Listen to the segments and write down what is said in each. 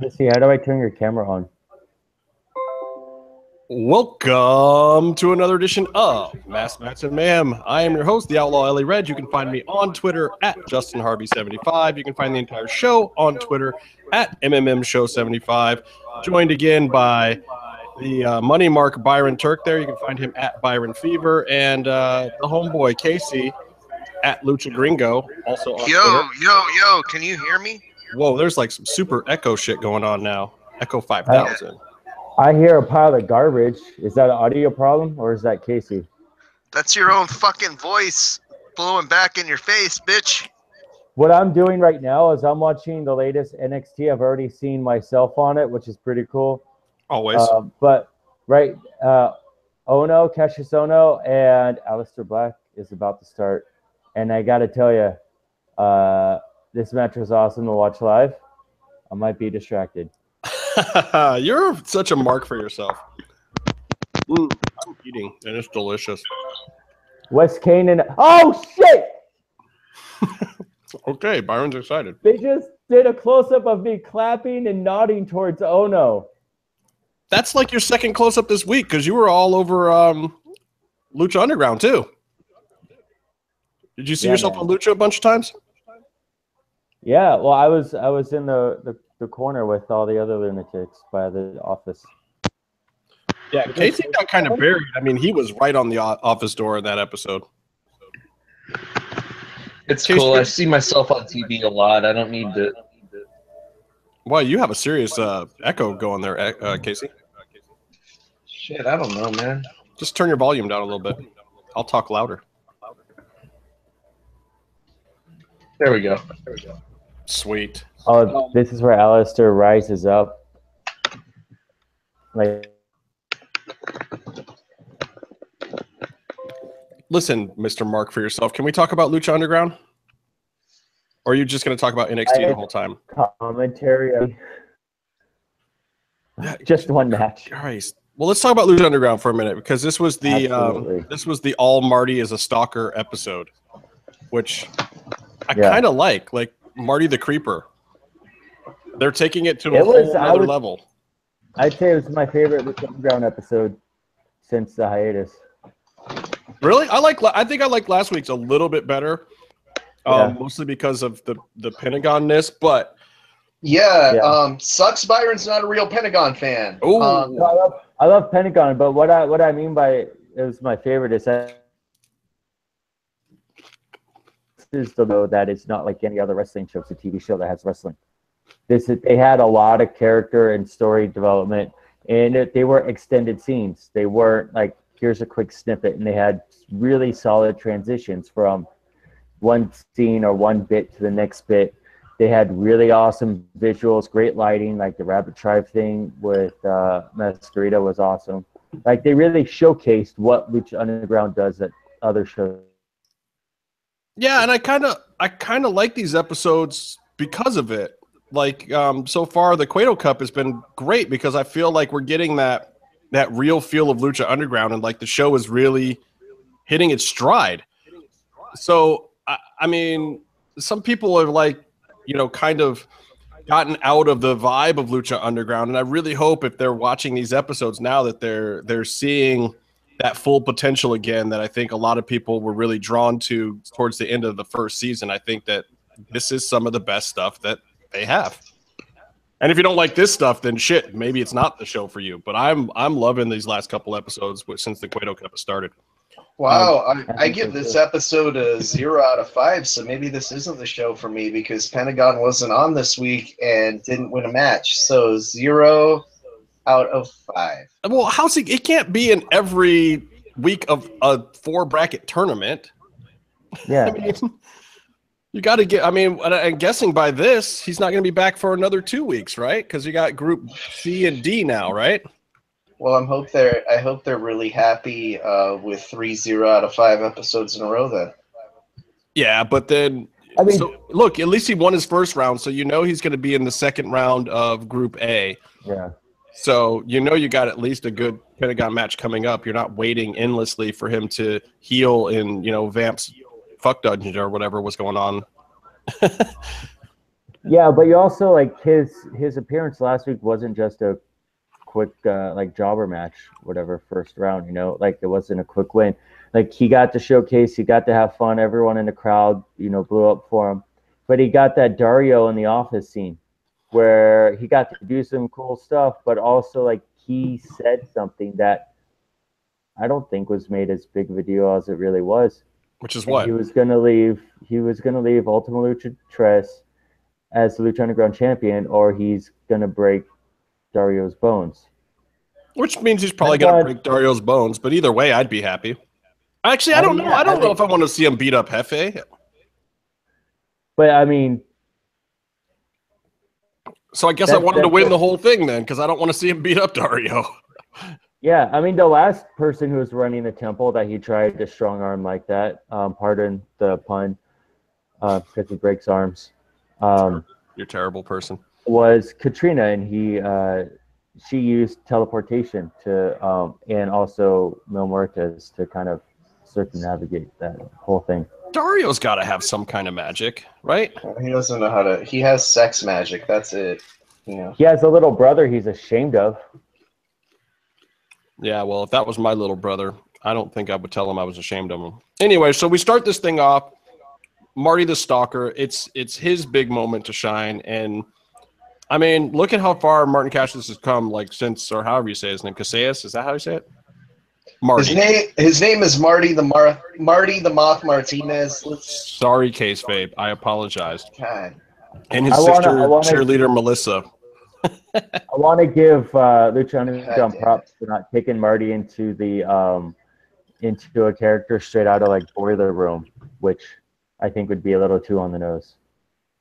Let's see, how do I turn your camera on? Welcome to another edition of Mass Mats and Mayhem. I am your host, the Outlaw Ellie Red. You can find me on Twitter at JustinHarvey75. You can find the entire show on Twitter at MMMShow75. Joined again by the money mark Byron Turk there. You can find him at Byron Fever. And the homeboy Casey at Lucha Gringo, also on Twitter. Yo, can you hear me? Whoa, there's like some super echo shit going on now. Echo 5000. I hear a pile of garbage. Is that an audio problem or is that Casey? That's your own fucking voice blowing back in your face, bitch. What I'm doing right now is I'm watching the latest NXT. I've already seen myself on it, which is pretty cool. Always. But Ono, Cassius Ono, and Aleister Black is about to start. And I got to tell you, this match was awesome to watch live. I might be distracted. You're such a mark for yourself. I'm eating, and it's delicious. Wes Kane and... Oh, shit! Okay, Byron's excited. They just did a close-up of me clapping and nodding towards Ono. That's like your second close-up this week, because you were all over Lucha Underground, too. Did you see yourself on Lucha a bunch of times? Yeah, well, I was in the corner with all the other lunatics by the office. Yeah, Casey got kind of buried. I mean, he was right on the office door in that episode. It's cool. I see myself on TV a lot. I don't need to. Well, you have a serious echo going there, Casey. Shit, I don't know, man. Just turn your volume down a little bit. I'll talk louder. There we go. Sweet. Oh, this is where Aleister rises up. Listen, Mr. Mark, for yourself. Can we talk about Lucha Underground? Or are you just going to talk about NXT the whole time? Commentary. Just one match. Christ. Well, let's talk about Lucha Underground for a minute, because this was the all Marty is a stalker episode, which I kind of like Marty the Creeper. They're taking it to a whole other level. I'd say it was my favorite Lucha Underground episode since the hiatus. Really? I think I liked last week's a little bit better, mostly because of the Pentagon-ness, but... Sucks Byron's not a real Pentagon fan. I love Pentagon, but what I mean by it was my favorite is that that it's not like any other wrestling show. It's a TV show that has wrestling. They had a lot of character and story development, and they were extended scenes. They weren't like, here's a quick snippet, and they had really solid transitions from one scene or one bit to the next bit. They had really awesome visuals, great lighting, like the Rabbit Tribe thing with Masquerita was awesome. Like, they really showcased what Lucha Underground does at other shows. Yeah, and I kind of like these episodes because of it. Like, so far, the Cueto Cup has been great because I feel like we're getting that real feel of Lucha Underground, and like the show is really hitting its stride. So, I mean, some people have kind of gotten out of the vibe of Lucha Underground, and I really hope if they're watching these episodes now that they're seeing that full potential again that I think a lot of people were really drawn to towards the end of the first season. I think that this is some of the best stuff that they have. And if you don't like this stuff, then shit, maybe it's not the show for you. But I'm loving these last couple episodes since the Cueto Cup has started. Wow, I give this episode a 0 out of 5, so maybe this isn't the show for me because Pentagon wasn't on this week and didn't win a match. So 0 out of 5. Well, it can't be in every week of a 4-bracket tournament. Yeah. I mean, you got to get, I'm guessing by this, he's not going to be back for another 2 weeks, right? Because you got Group C and D now, right? Well, I hope they're really happy with 3 0 out of 5 episodes in a row then. Yeah, but then, look, at least he won his first round, so you know he's going to be in the second round of Group A. Yeah. So you know you got at least a good Pentagon match coming up. You're not waiting endlessly for him to heal in, Vamp's fuck dungeon or whatever was going on. Yeah, but you also like his appearance last week wasn't just a quick like jobber match, whatever, first round, like it wasn't a quick win. Like he got to showcase, he got to have fun, everyone in the crowd, blew up for him. But he got that Dario in the office scene where he got to do some cool stuff, but also like he said something that I don't think was made as big of a deal as it really was. Which is what? He was gonna leave Ultima Lucha Tres as the Lucha Underground champion, or he's gonna break Dario's bones. Which means he's probably going to break Dario's bones, but either way, I'd be happy. Actually, I don't know. I don't know if I want to see him beat up Jefe. But I mean, so I guess I wanted to win the whole thing then, because I don't want to see him beat up Dario. Yeah, I mean, the last person who was running the temple that he tried to strong arm like that, pardon the pun, because he breaks arms. You're a terrible person. Was Katrina, and she used teleportation to, and also Mil Muertes to kind of circumnavigate that whole thing. Dario's got to have some kind of magic, right? He doesn't know how to. He has sex magic. That's it. He has a little brother he's ashamed of. Yeah, well, if that was my little brother, I don't think I would tell him I was ashamed of him. Anyway, so we start this thing off. Marty the Stalker. It's his big moment to shine, and I mean, look at how far Martin Cassius has come, like since, or however you say his name, Casillas. Is that how you say it? Marty. His name is Marty the Moth Martinez. Sorry, Case Fabe. I apologize. God. And his sister, cheerleader Melissa. I want to give Lucha Underground props for not taking Marty into a character straight out of like Boiler Room, which I think would be a little too on the nose.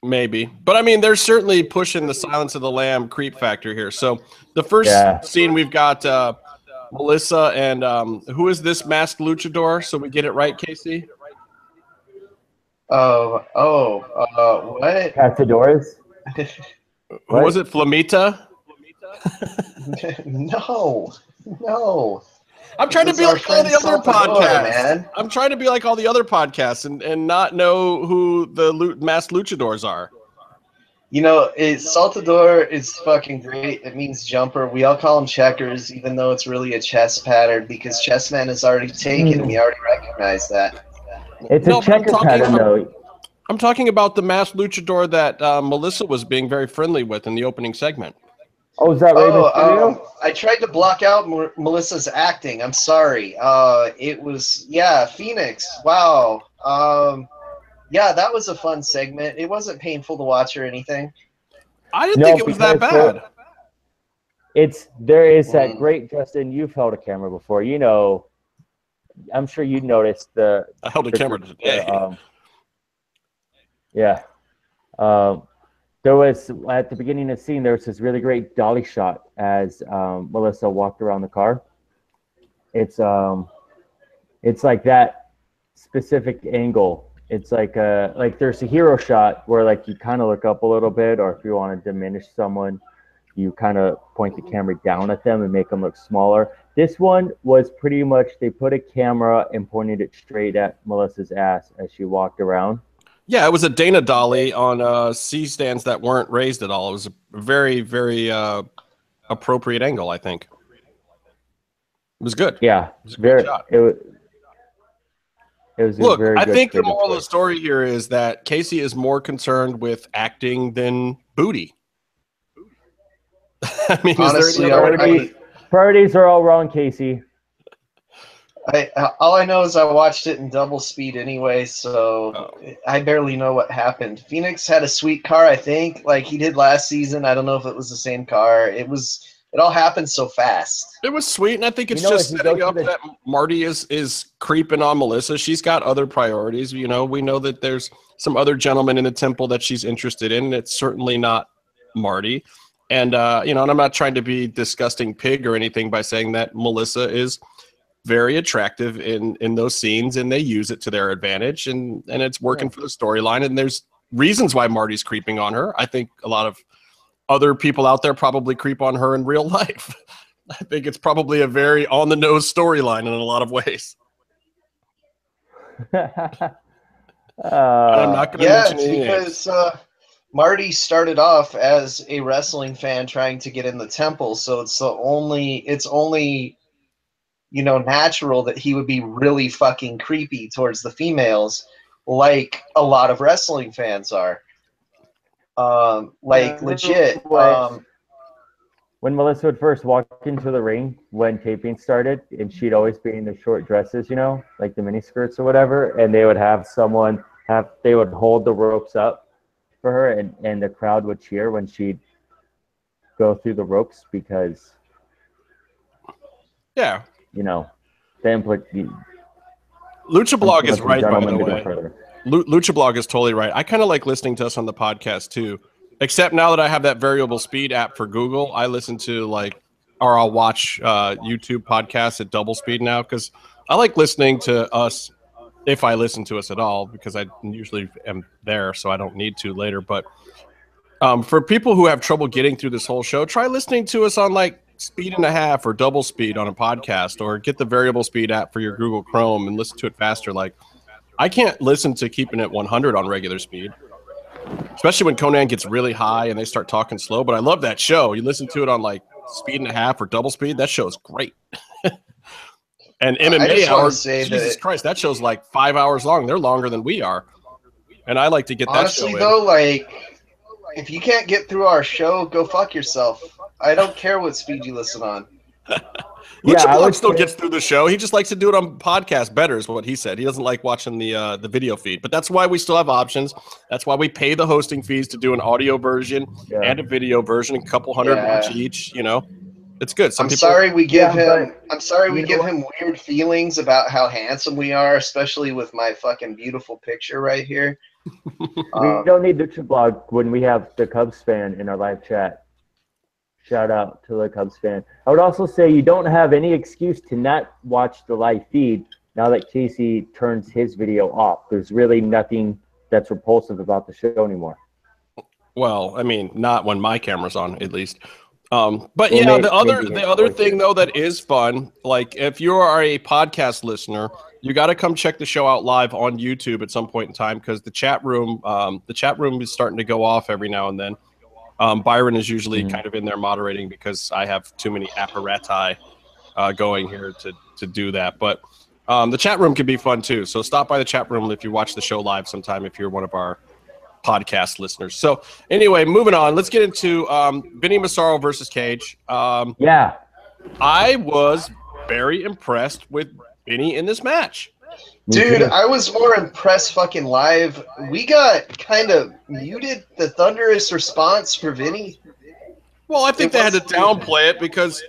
Maybe. But I mean, they're certainly pushing the Silence of the Lamb creep factor here. So the first scene, we've got Melissa and who is this masked luchador? So we get it right, Casey? What? Cazadores? Who was it? Flamita? No. I'm trying to be like all the other podcasts, man. I'm trying to be like all the other podcasts and not know who the masked luchadors are. Saltador is fucking great. It means jumper. We all call him checkers, even though it's really a chess pattern because Chessman is already taken, and we already recognize that. It's a checker pattern, though. I'm talking about the masked luchador that Melissa was being very friendly with in the opening segment. Oh, is that right? I tried to block out Melissa's acting. I'm sorry. It was, Phoenix. Wow. That was a fun segment. It wasn't painful to watch or anything. I didn't think it was that bad. There is that great, Justin, you've held a camera before. I'm sure you noticed I held a camera today. There was, at the beginning of the scene, there was this really great dolly shot as Melissa walked around the car. It's like that specific angle. It's like there's a hero shot where like you kind of look up a little bit, or if you want to diminish someone, you kind of point the camera down at them and make them look smaller. This one was pretty much they put a camera and pointed it straight at Melissa's ass as she walked around. Yeah, it was a Dana dolly on C-stands that weren't raised at all. It was a very, very appropriate angle, I think. It was good. Yeah, it was a good shot. It was Look, very I good think the moral of the story here is that Casey is more concerned with acting than booty. I mean, honestly, priorities are all wrong, Casey. All I know is I watched it in double speed anyway, so I barely know what happened. Phoenix had a sweet car, I think, like he did last season. I don't know if it was the same car. It all happened so fast. It was sweet, and I think it's just setting up that Marty is creeping on Melissa. She's got other priorities. We know that there's some other gentleman in the temple that she's interested in, and it's certainly not Marty. And, and I'm not trying to be disgusting pig or anything by saying that Melissa is very attractive in those scenes, and they use it to their advantage, and it's working for the storyline, and there's reasons why Marty's creeping on her. I think a lot of other people out there probably creep on her in real life. I think it's probably a very on-the-nose storyline in a lot of ways. I'm not going to mention any names. Because Marty started off as a wrestling fan trying to get in the temple, so it's only natural that he would be really fucking creepy towards the females, like a lot of wrestling fans are. Legit. When Melissa would first walk into the ring when taping started, and she'd always be in the short dresses, like the mini skirts or whatever, and they would have they would hold the ropes up for her, and the crowd would cheer when she'd go through the ropes because, yeah, Lucha Blog is right, by the way. Lucha Blog is totally right. I kind of like listening to us on the podcast too, except now that I have that variable speed app for Google, I listen to I'll watch YouTube podcasts at double speed now because I like listening to us if I listen to us at all because I usually am there, so I don't need to later. But for people who have trouble getting through this whole show, try listening to us on speed and a half or double speed on a podcast, or get the variable speed app for your Google Chrome and listen to it faster. I can't listen to keeping it 100 on regular speed, especially when Conan gets really high and they start talking slow. But I love that show. You listen to it on speed and a half or double speed. That show is great. And MMA hours, Jesus Christ, that show's 5 hours long. They're longer than we are. And I like to get that show in. Honestly, though, if you can't get through our show, go fuck yourself. I don't care what speed you listen on. Lucha Blog still gets through the show. He just likes to do it on podcast better is what he said. He doesn't like watching the video feed. But that's why we still have options. That's why we pay the hosting fees to do an audio version and a video version, a couple $100 each, It's good. I'm sorry we give him weird feelings about how handsome we are, especially with my fucking beautiful picture right here. We don't need Lucha Blog when we have the Cubs fan in our live chat. Shout out to the Cubs fan. I would also say you don't have any excuse to not watch the live feed now that Casey turns his video off. There's really nothing that's repulsive about the show anymore. Well, I mean, not when my camera's on, at least. But the other thing though that is fun, if you are a podcast listener, you got to come check the show out live on YouTube at some point in time because the chat room is starting to go off every now and then. Byron is usually kind of in there moderating because I have too many apparati going here to do that. But the chat room can be fun too. So stop by the chat room if you watch the show live sometime if you're one of our podcast listeners. So anyway, moving on. Let's get into Vinny Massaro versus Cage. I was very impressed with Vinny in this match. Dude, I was more impressed fucking live. We got kind of muted the thunderous response for Vinny. Well, I think they had to downplay it because,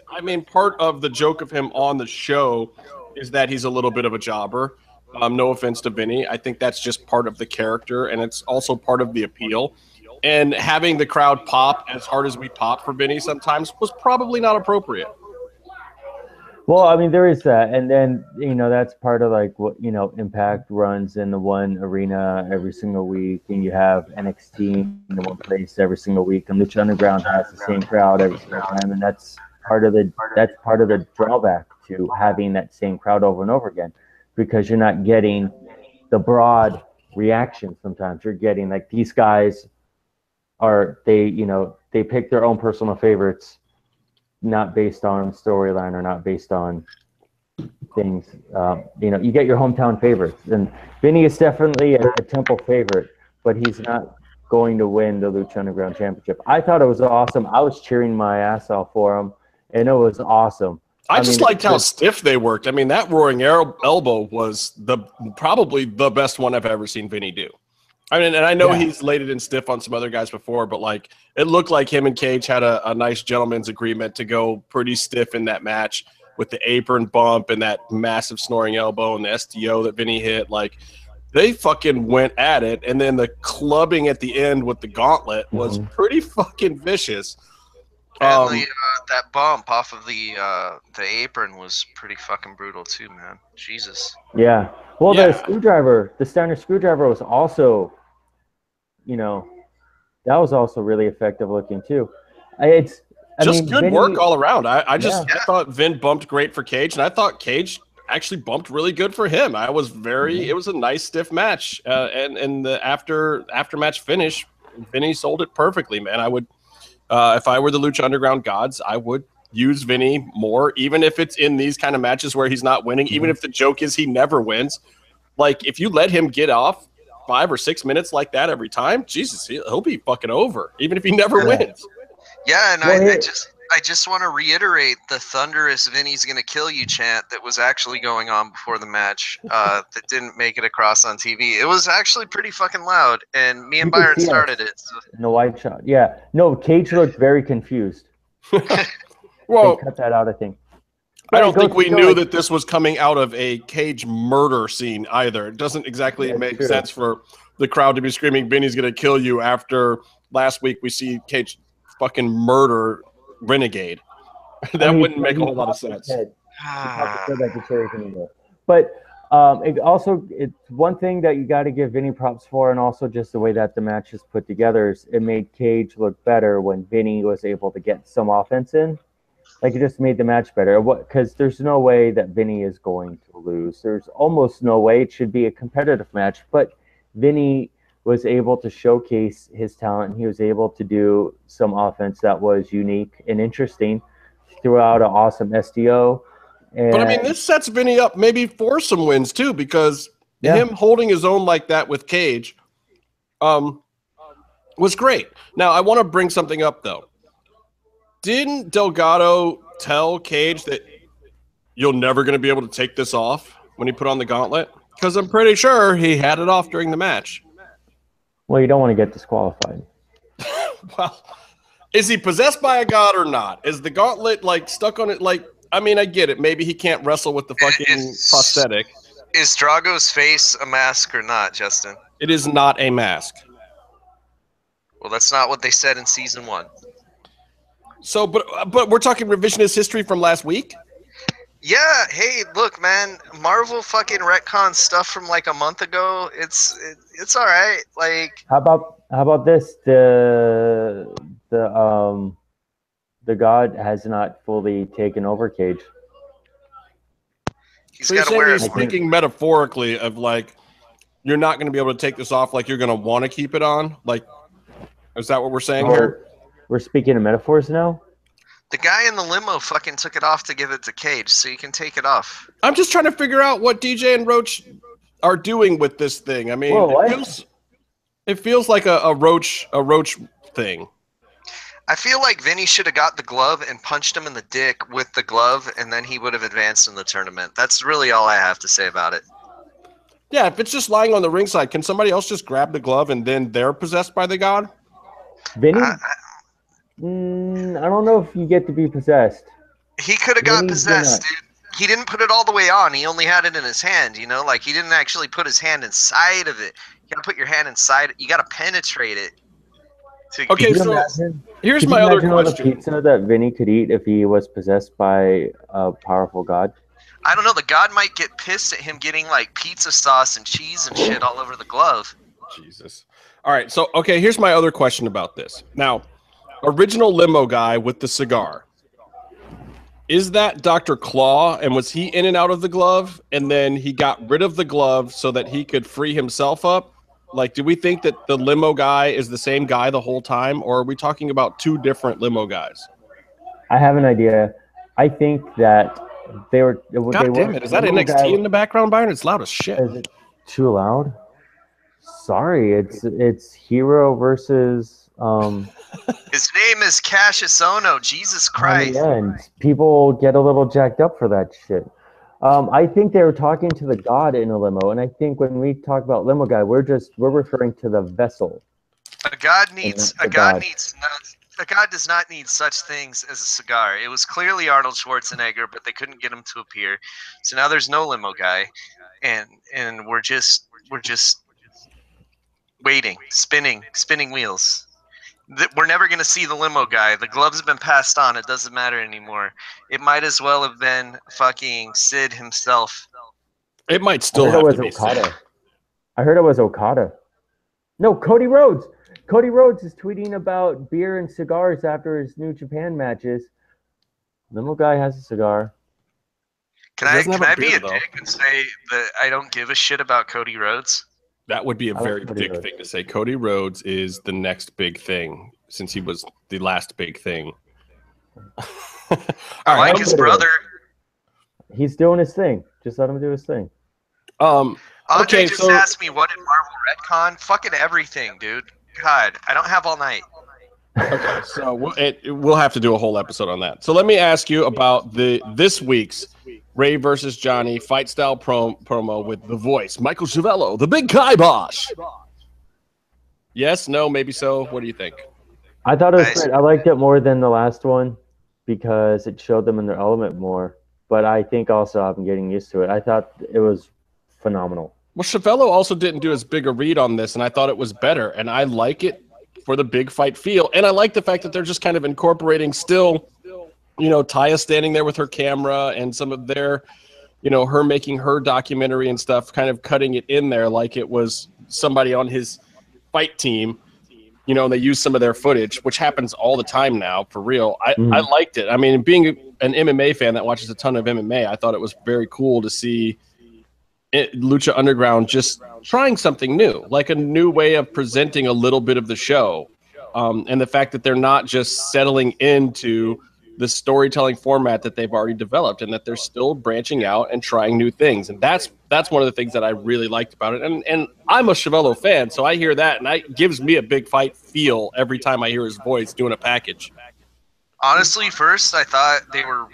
part of the joke of him on the show is that he's a little bit of a jobber. No offense to Vinny. I think that's just part of the character, and it's also part of the appeal. And having the crowd pop as hard as we pop for Vinny sometimes was probably not appropriate. Well, there is that. And then, that's part of what, Impact runs in the one arena every single week. And you have NXT in the one place every single week. And Lucha Underground has the same crowd every single time. And that's part of the drawback to having that same crowd over and over again, because you're not getting the broad reaction sometimes. You're getting these guys they pick their own personal favorites, not based on storyline or not based on things. You get your hometown favorites, and Vinny is definitely a Temple favorite, but he's not going to win the Lucha Underground Championship. I thought it was awesome. I was cheering my ass off for him, and it was awesome. I just liked how stiff they worked. That roaring elbow was probably the best one I've ever seen Vinny do. And I know he's laid it in stiff on some other guys before, but it looked like him and Cage had a nice gentleman's agreement to go pretty stiff in that match with the apron bump and that massive snoring elbow and the STO that Vinny hit. They fucking went at it, and then the clubbing at the end with the gauntlet was pretty fucking vicious. And that bump off of the apron was pretty fucking brutal too, man. Jesus. Yeah. Well, the Steiner screwdriver was also, that was also really effective looking too. Good work all around. I thought Vin bumped great for Cage, and I thought Cage actually bumped really good for him. It was a nice stiff match, and the after match finish Vinny sold it perfectly, man. I would, if I were the Lucha Underground gods, I would use Vinny more, even if it's in these kind of matches where he's not winning, even if the joke is he never wins. Like, if you let him get off 5 or 6 minutes like that every time, Jesus, he'll be fucking over, even if he never wins. Yeah, and I just want to reiterate the thunderous "Vinny's gonna kill you" chant that was actually going on before the match. That didn't make it across on TV. It was actually pretty fucking loud, and me and Byron started it. So. In the wide shot, yeah. No, Cage looked very confused. Well, they cut that out, I think. I don't think we knew that this was coming out of a Cage murder scene either. It doesn't exactly make sense for the crowd to be screaming, "Vinny's gonna kill you," after last week we see Cage fucking murder Renegade. That wouldn't make a whole lot of sense. But it's one thing that you got to give Vinny props for, and also just the way that the match is put together, is it made Cage look better when Vinny was able to get some offense in. Like, it just made the match better. Because there's no way that Vinny is going to lose. There's almost no way. It should be a competitive match. But Vinny was able to showcase his talent. He was able to do some offense that was unique and interesting throughout an awesome SDO. But I mean, this sets Vinny up maybe for some wins too, because him holding his own like that with Cage was great. Now, I want to bring something up though. Didn't Delgado tell Cage that you're never going to be able to take this off when he put on the gauntlet? Because I'm pretty sure he had it off during the match. Well, you don't want to get disqualified. Well, is he possessed by a god or not? Is the gauntlet like stuck on it? Like, I mean, I get it. Maybe he can't wrestle with the fucking prosthetic. Is Drago's face a mask or not, Justin? It is not a mask. Well, that's not what they said in season 1. So, but we're talking revisionist history from last week? Yeah, hey, look, man, Marvel fucking retcon stuff from like a month ago. It's all right. Like, how about this? The god has not fully taken over Cage. So you're saying he's speaking metaphorically of like, you're not going to be able to take this off, like you're going to want to keep it on? Like, is that what we're saying here? We're speaking in metaphors now? The guy in the limo fucking took it off to give it to Cage, so you can take it off. I'm just trying to figure out what DJ and Roach are doing with this thing. I mean, it feels like a Roach thing. I feel like Vinny should have got the glove and punched him in the dick with the glove, and then he would have advanced in the tournament. That's really all I have to say about it. Yeah, if it's just lying on the ringside, can somebody else just grab the glove and then they're possessed by the god? Vinny? I don't know if you get to be possessed. He could have got possessed, dude. He didn't put it all the way on. He only had it in his hand, you know? Like, he didn't actually put his hand inside of it. You gotta put your hand inside it. You gotta penetrate it. Okay, so here's my other question. The pizza that Vinny could eat if he was possessed by a powerful god? I don't know. The god might get pissed at him getting, like, pizza sauce and cheese and shit all over the glove. Jesus. All right, so, okay, here's my other question about this. Now, original limo guy with the cigar. Is that Dr. Claw, and was he in and out of the glove, and then he got rid of the glove so that he could free himself up? Like, do we think that the limo guy is the same guy the whole time, or are we talking about two different limo guys? I have an idea. I think that they were... God damn it, is that NXT in the background, Byron? It's loud as shit. Is it too loud? Sorry, it's Hero versus... His name is Cassius Ohno. Jesus Christ. And people get a little jacked up for that shit. I think they were talking to the god in a limo, and I think when we talk about limo guy, we're referring to the vessel. A god does not need such things as a cigar. It was clearly Arnold Schwarzenegger, but they couldn't get him to appear. So now there's no limo guy, and we're just waiting, spinning wheels. We're never going to see the limo guy. The gloves have been passed on. It doesn't matter anymore. It might as well have been fucking Sid himself. It might still have to be Okada. Sid. I heard it was Okada. No, Cody Rhodes. Cody Rhodes is tweeting about beer and cigars after his New Japan matches. Limo guy has a cigar. Can I be a dick and say that I don't give a shit about Cody Rhodes? That would be a very Cody big Rhodes. thing to say. Cody Rhodes is the next big thing since he was the last big thing. I like his brother. He's doing his thing. Just let him do his thing. Andre just asked me, what did Marvel retcon? Fucking everything, dude. God, I don't have all night. Okay, so we'll have to do a whole episode on that. So let me ask you about this week's Ray versus Johnny fight style promo with The Voice, Michael Chiavello, the big kibosh. Yes, no, maybe so. What do you think? I thought it was great. I liked it more than the last one because it showed them in their element more. But I think also I'm getting used to it. I thought it was phenomenal. Well, Chiavello also didn't do as big a read on this, and I thought it was better. And I like it for the big fight feel. And I like the fact that they're just kind of incorporating still, Taya standing there with her camera and some of their, her making her documentary and stuff, kind of cutting it in there like it was somebody on his fight team. And they use some of their footage, which happens all the time now, for real. I liked it. I mean, being an MMA fan that watches a ton of MMA, I thought it was very cool to see Lucha Underground just trying something new, like a new way of presenting a little bit of the show. And the fact that they're not just settling into the storytelling format that they've already developed, and that they're still branching out and trying new things. And that's one of the things that I really liked about it. And I'm a Chiavello fan, so I hear that, and it gives me a big fight feel every time I hear his voice doing a package. Honestly, first I thought they were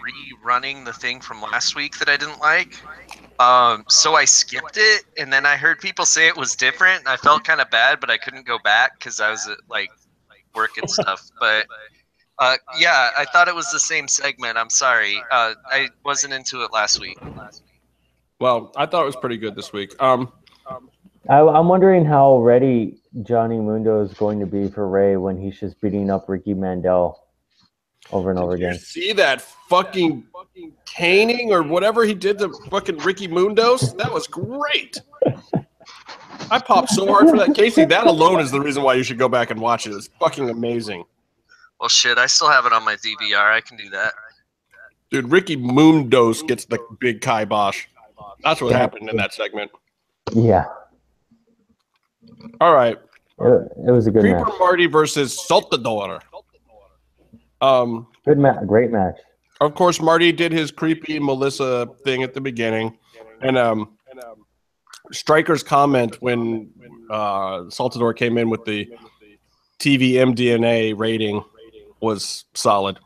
rerunning the thing from last week that I didn't like. So I skipped it, and then I heard people say it was different, and I felt kind of bad, but I couldn't go back because I was at, work and stuff. But yeah, I thought it was the same segment. I'm sorry. I wasn't into it last week. Well, I thought it was pretty good this week. I'm wondering how ready Johnny Mundo is going to be for Ray when he's just beating up Ricky Mandel over and over again. You see that fucking caning or whatever he did to fucking Ricky Mundos? That was great. I popped so hard for that. Casey, that alone is the reason why you should go back and watch it. It's fucking amazing. Well, shit, I still have it on my DVR. I can do that. Dude, Ricky Mundos gets the big kibosh. That's what happened in that segment. Yeah. All right. It was a good Creeper match. Marty versus Saltador. Great match. Of course, Marty did his creepy Melissa thing at the beginning. And Stryker's comment when Saltador came in with the TV MDNA rating was solid.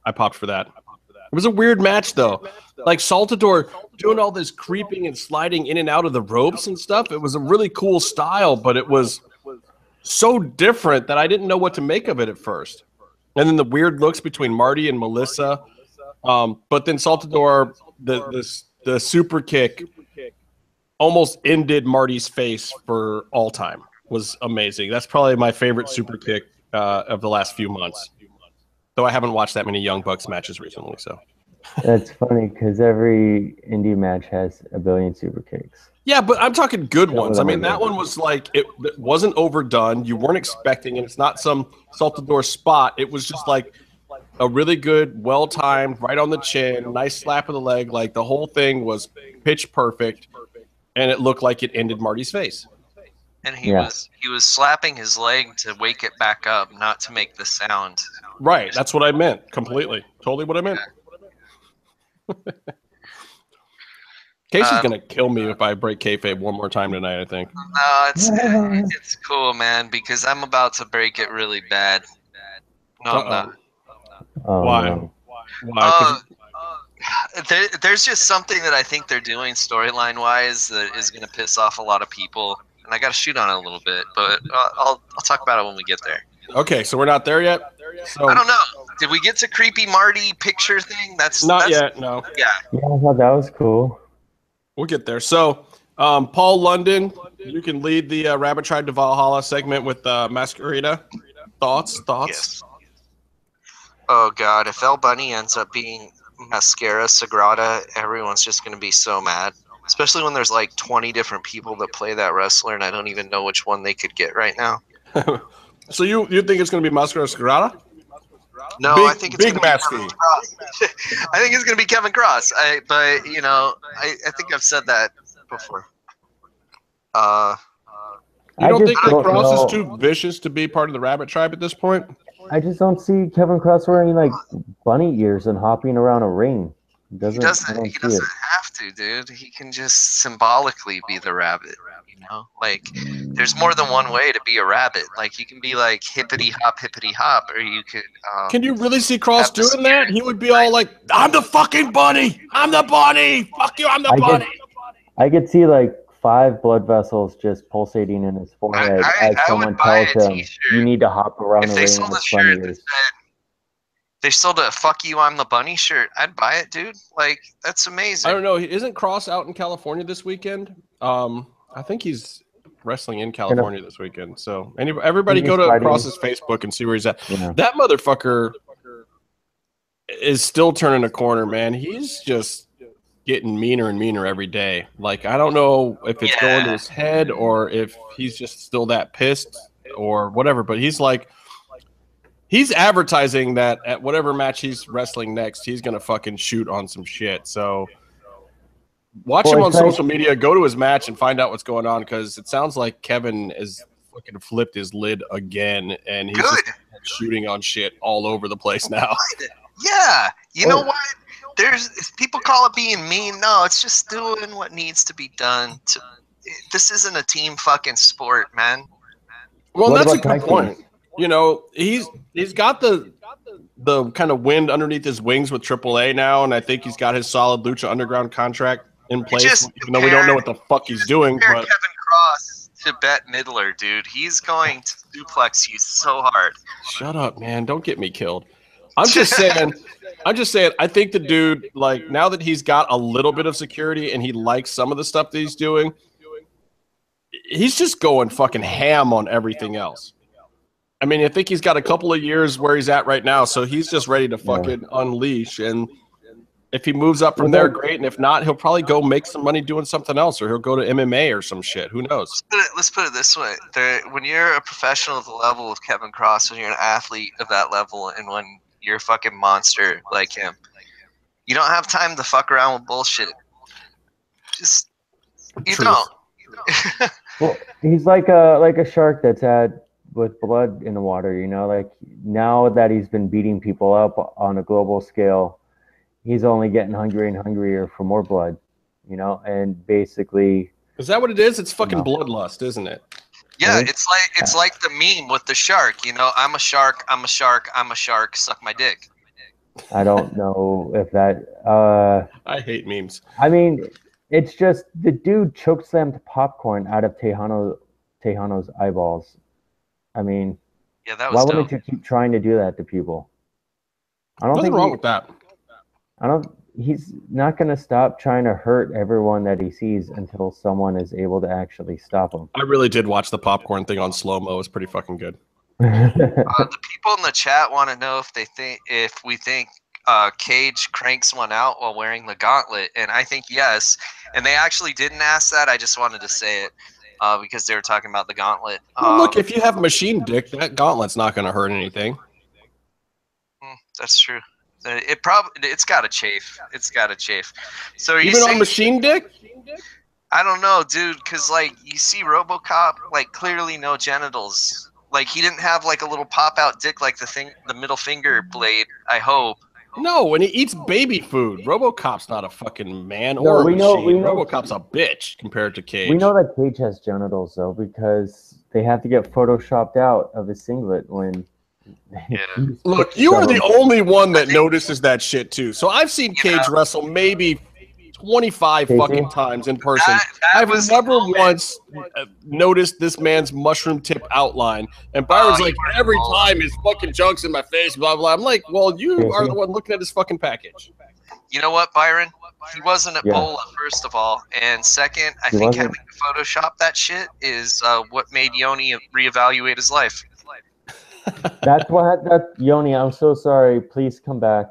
I popped for that. It was a weird match, though. Like Saltador doing all this creeping and sliding in and out of the ropes and stuff. It was a really cool style, but it was so different that I didn't know what to make of it at first. And then the weird looks between Marty and Melissa. But then Saltador, the super kick almost ended Marty's face for all time. Was amazing. That's probably my favorite super kick of the last few months. Though I haven't watched that many Young Bucks matches recently, so. That's funny because every indie match has a billion super kicks. Yeah, but I'm talking good ones. I mean, that one was like, it wasn't overdone. You weren't expecting it. It's not some Saltador spot. It was just like a really good, well-timed, right on the chin, nice slap of the leg. Like the whole thing was pitch perfect, and it looked like it ended Marty's face. And he was slapping his leg to wake it back up, not to make the sound. Right, that's what I meant. Completely. Totally what I meant. Casey's gonna kill me if I break kayfabe one more time tonight, I think. No, it's cool, man, because I'm about to break it really bad. No, I'm not. Why? No. Why? There's just something that I think they're doing storyline-wise that is going to piss off a lot of people, and I got to shoot on it a little bit, but I'll talk about it when we get there. Okay, so we're not there yet? So, I don't know. Did we get to creepy Marty picture thing? That's yet, no. Yeah. Yeah, I thought that was cool. We'll get there. So, Paul London, you can lead the Rabbit Tribe to Valhalla segment with Masquerita. Thoughts? Yes. Oh, God. If El Bunny ends up being Mascara Sagrada, everyone's just going to be so mad. Especially when there's like 20 different people that play that wrestler, and I don't even know which one they could get right now. So you think it's going to be Mascara Sagrada? No, I think it's going to be Kevin Cross. I think it's going to be Kevin Cross. But, I think I've said that before. You don't think that Cross is too vicious to be part of the Rabbit Tribe at this point? I just don't see Kevin Cross wearing like bunny ears and hopping around a ring. He doesn't have to, dude. He can just symbolically be the rabbit, you know? Like, there's more than one way to be a rabbit. Like, you can be like hippity hop, or you could. Can you really see Cross doing that? He would be all like, "I'm the fucking bunny. I'm the bunny. Fuck you. I'm the bunny." I could see like 5 blood vessels just pulsating in his forehead as someone tells him, "You need to hop around the ring with bunny ears." They sold a "fuck you, I'm the bunny" shirt. I'd buy it, dude. Like, that's amazing. I don't know. Isn't Cross out in California this weekend? I think he's wrestling in California this weekend. So everybody go to Cross's Facebook and see where he's at. Yeah. That motherfucker is still turning a corner, man. He's just getting meaner and meaner every day. Like, I don't know if it's going to his head or if he's just still that pissed or whatever, but he's like, he's advertising that at whatever match he's wrestling next, he's going to fucking shoot on some shit. So watch him on social media, go to his match and find out what's going on, because it sounds like Kevin is fucking flipped his lid again and he's just shooting on shit all over the place now. Yeah. You know what? People call it being mean. No, it's just doing what needs to be done. This isn't a team fucking sport, man. Well, that's a good point. You know, he's got the kind of wind underneath his wings with AAA now, and I think he's got his solid Lucha Underground contract in place, even though we don't know what the fuck he's doing. But Kevin Cross to Bette Midler, dude. He's going to duplex you so hard. Shut up, man. Don't get me killed. I'm just saying, I think the dude, like, now that he's got a little bit of security and he likes some of the stuff that he's doing, he's just going fucking ham on everything else. I mean, I think he's got a couple of years where he's at right now, so he's just ready to fucking unleash. And if he moves up from there, great. And if not, he'll probably go make some money doing something else, or he'll go to MMA or some shit. Who knows? Let's put it this way. When you're a professional at the level of Kevin Cross, when you're an athlete of that level, and when you're a fucking monster like him, you don't have time to fuck around with bullshit. Just, you don't. Well, he's like a shark that's had with blood in the water, you know, like now that he's been beating people up on a global scale, he's only getting hungrier and hungrier for more blood, you know, and basically. Is that what it is? It's fucking bloodlust, isn't it? Yeah, it's like the meme with the shark, you know, I'm a shark, suck my dick. I don't know if that. I hate memes. I mean, it's just the dude chokeslammed popcorn out of Tejano's eyeballs. I mean, why wouldn't you keep trying to do that to people? Nothing wrong with that. He's not going to stop trying to hurt everyone that he sees until someone is able to actually stop him. I really did watch the popcorn thing on slow-mo. It's pretty fucking good. The people in the chat want to know if we think Cage cranks one out while wearing the gauntlet, and I think yes. And they actually didn't ask that. I just wanted to say it. Because they were talking about the gauntlet. Well, look, if you have machine dick, that gauntlet's not going to hurt anything. That's true. It's got to chafe. It's got to chafe. So even on machine dick? I don't know, dude. Because like you see, RoboCop, like clearly no genitals. Like he didn't have like a little pop out dick like the middle finger blade. I hope. No, when he eats baby food, RoboCop's not a fucking man or a machine. RoboCop's a bitch compared to Cage. We know that Cage has genitals though, because they have to get photoshopped out of his singlet when. Yeah. Look, you are the only one that notices that shit too. So I've seen Cage wrestle maybe 25 fucking times in person. I've never once noticed this man's mushroom tip outline. And Byron's like, every time his fucking junk's in my face, blah, blah. I'm like, well, you are the one looking at his fucking package. You know what, Byron? He wasn't Ebola, first of all. And second, I think having to Photoshop that shit is what made Yoni reevaluate his life. That's Yoni, I'm so sorry. Please come back.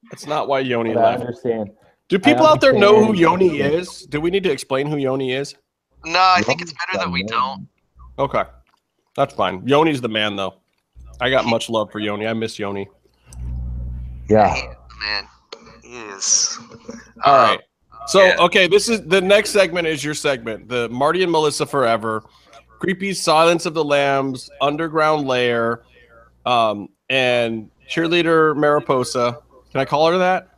That's not why Yoni left. I understand. Do people out there know who Yoni is? Do we need to explain who Yoni is? No, I think it's better that we don't. Okay. That's fine. Yoni's the man, though. I got much love for Yoni. I miss Yoni. Yeah. Man, he is. All right. So, okay, this is the next segment is your segment. The Marty and Melissa Forever. creepy Silence of the Lambs underground lair, and cheerleader Mariposa. Can I call her that?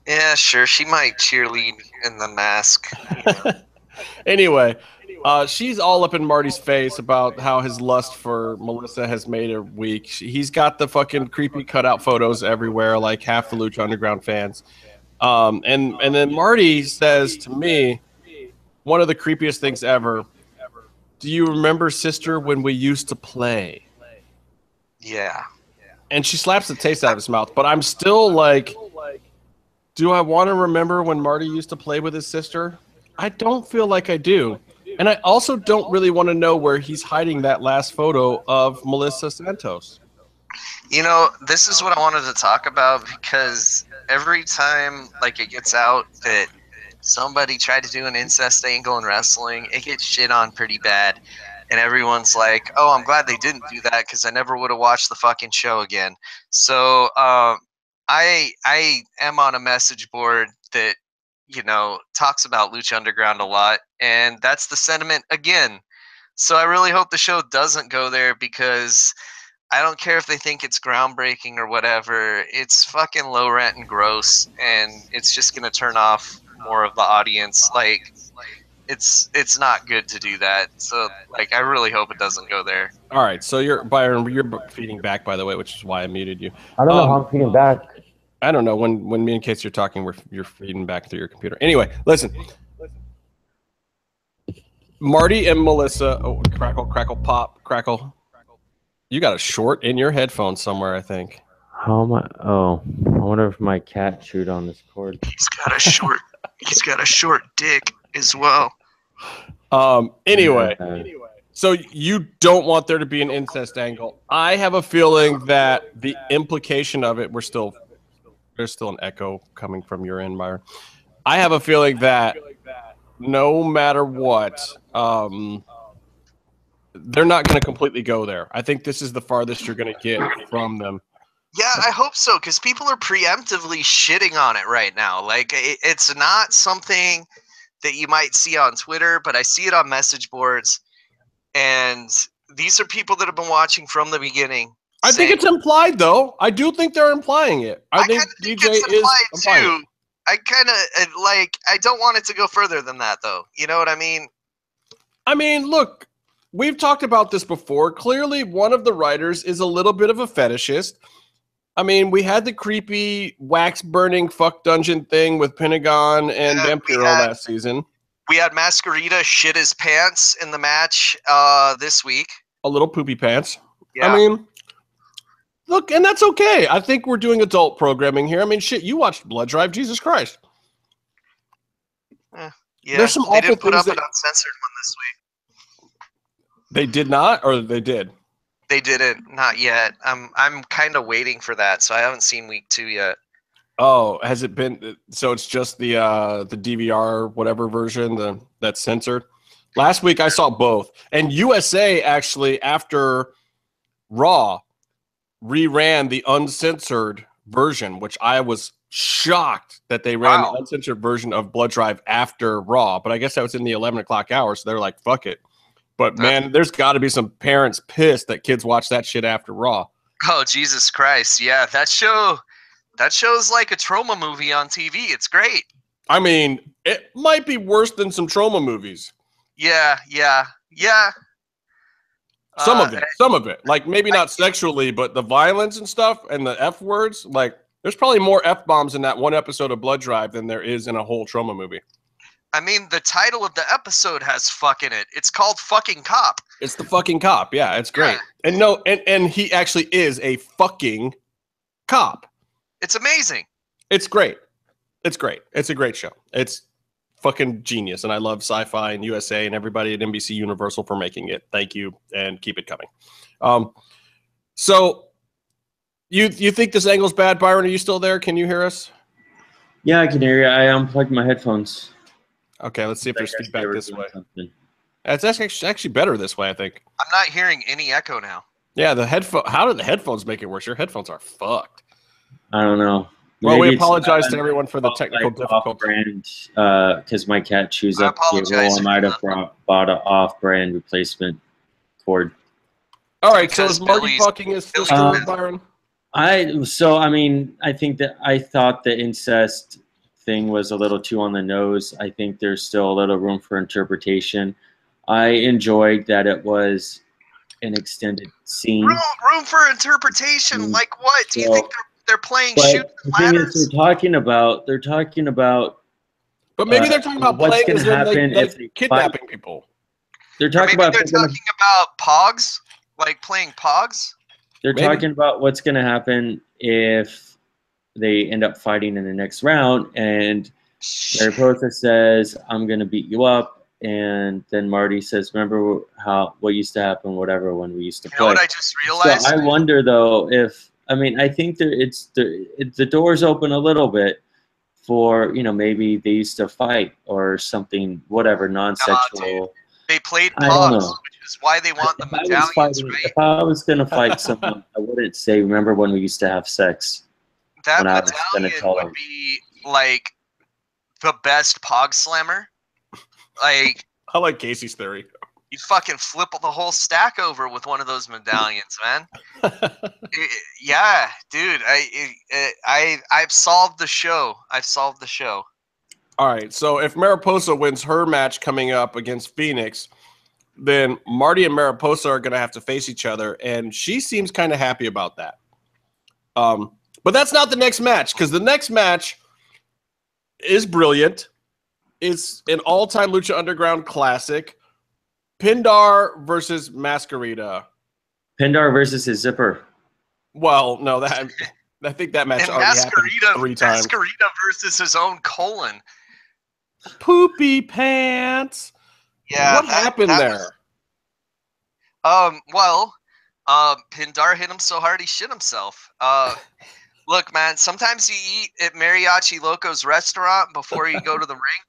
Yeah, sure. She might cheerlead in the mask. Anyway, she's all up in Marty's face about how his lust for Melissa has made her weak. He's got the fucking creepy cutout photos everywhere, like half the Lucha Underground fans. And then Marty says to me, one of the creepiest things ever. Do you remember, sister, when we used to play? Yeah. And she slaps the taste out of his mouth, but I'm still like, do I want to remember when Marty used to play with his sister? I don't feel like I do. And I also don't really want to know where he's hiding that last photo of Melissa Santos. You know, this is what I wanted to talk about, because every time like it gets out that somebody tried to do an incest angle in wrestling, it gets shit on pretty bad. And everyone's like, oh, I'm glad they didn't do that because I never would have watched the fucking show again. So I am on a message board that, you know, talks about Lucha Underground a lot. And that's the sentiment again. So I really hope the show doesn't go there, because I don't care if they think it's groundbreaking or whatever. It's fucking low rent and gross. And it's just going to turn off more of the audience. Like, it's not good to do that. So like, I really hope it doesn't go there. All right, so Byron, you're feeding back, by the way, which is why I muted you. I don't know how I'm feeding back. I don't know, when me and Casey are talking, you're feeding back through your computer. Anyway, listen. Marty and Melissa, oh, crackle, crackle, pop, crackle. You got a short in your headphones somewhere, I think. How am I? Oh, I wonder if my cat chewed on this cord. He's got a short. He's got a short dick as well. Anyway, so you don't want there to be an incest angle. I have a feeling that the implication of it, there's still an echo coming from your end, Myron. I have a feeling that no matter what, they're not going to completely go there. I think this is the farthest you're going to get from them. Yeah, I hope so, because people are preemptively shitting on it right now. Like, it's not something that you might see on Twitter, but I see it on message boards. And these are people that have been watching from the beginning. I think it's implied, though. I do think they're implying it. I think DJ is implying too. I kind of like. I don't want it to go further than that, though. You know what I mean? I mean, look, we've talked about this before. Clearly, one of the writers is a little bit of a fetishist. I mean, we had the creepy wax burning fuck dungeon thing with Pentagon and Vampiro last season. We had Masquerita shit his pants in the match this week. A little poopy pants. Yeah. I mean, look, and that's okay. I think we're doing adult programming here. I mean, shit, you watched Blood Drive, Jesus Christ. Yeah, there's some they awful didn't put up things an uncensored one this week. They did not, or they did? They didn't, not yet. I'm kind of waiting for that, so I haven't seen week 2 yet. Oh, has it been? So it's just the DVR whatever version that's censored. Last week I saw both, and USA actually after Raw reran the uncensored version, which I was shocked that they ran the uncensored version of Blood Drive after Raw. But I guess that was in the 11 o'clock hour, so they're like, "Fuck it." But man, there's got to be some parents pissed that kids watch that shit after Raw. Oh, Jesus Christ. Yeah, that show's like a trauma movie on TV. It's great. I mean, it might be worse than some trauma movies. Yeah. Some of it. Like maybe not sexually, but the violence and stuff and the F words, like there's probably more F-bombs in that one episode of Blood Drive than there is in a whole trauma movie. I mean, the title of the episode has fuck in it. It's called Fucking Cop. It's the fucking cop. Yeah, it's great. Yeah. And he actually is a fucking cop. It's amazing. It's great. It's great. It's a great show. It's fucking genius. And I love Sci-Fi and USA and everybody at NBC Universal for making it. Thank you. And keep it coming. So you think this angle's bad, Byron? Are you still there? Can you hear us? Yeah, I can hear you. I unplugged my headphones. Okay, let's see if there's feedback this way. It's actually better this way, I think. I'm not hearing any echo now. Yeah, how did the headphones make it worse? Your headphones are fucked. I don't know. Well, we apologize to everyone for the technical difficulties. Because my cat chews up the cable. I might have bought an off-brand replacement. Ford. All right, so Because is Marty Billy's- fucking his Billy's sister, busy. Byron? I thought the incest thing was a little too on the nose. I think there's still a little room for interpretation. I enjoyed that it was an extended scene. Room for interpretation. Like what? Do you think they're playing But shoot the thing is, ladders? they're talking about. But maybe they're talking about what's playing gonna as in happen like if they kidnapping people. They're Or talking maybe about. they're talking about pogs, like playing pogs. They're Maybe. talking about what's going to happen if they end up fighting in the next round, and Mariposa says, "I'm going to beat you up," and then Marty says, "Remember what used to happen, whatever, when we used to You know play." what I just realized? So I wonder though if I think the door's open a little bit for maybe they used to fight or something, whatever, non-sexual. They played I don't pogs, know. which is why they want the If I was medallions, fighting, right? if I was gonna fight someone, I wouldn't say, "Remember when we used to have sex?" That when I was gonna medallion tell would them. be like the best pog slammer. Like I like Casey's theory. you fucking flip the whole stack over with one of those medallions, man. Yeah, dude. I've solved the show. I've solved the show. All right, so if Mariposa wins her match coming up against Phoenix, then Marty and Mariposa are going to have to face each other, and she seems kind of happy about that. But that's not the next match, because the next match is brilliant. It's an all-time Lucha Underground classic. Pindar versus Masquerita. Pindar versus his zipper. Well, no, I think that match And already happened 3 times. Masquerita versus his own colon. Poopy pants. Yeah, What happened there? Well, Pindar hit him so hard he shit himself. Look, man, sometimes you eat at Mariachi Loco's restaurant before you go to the ring,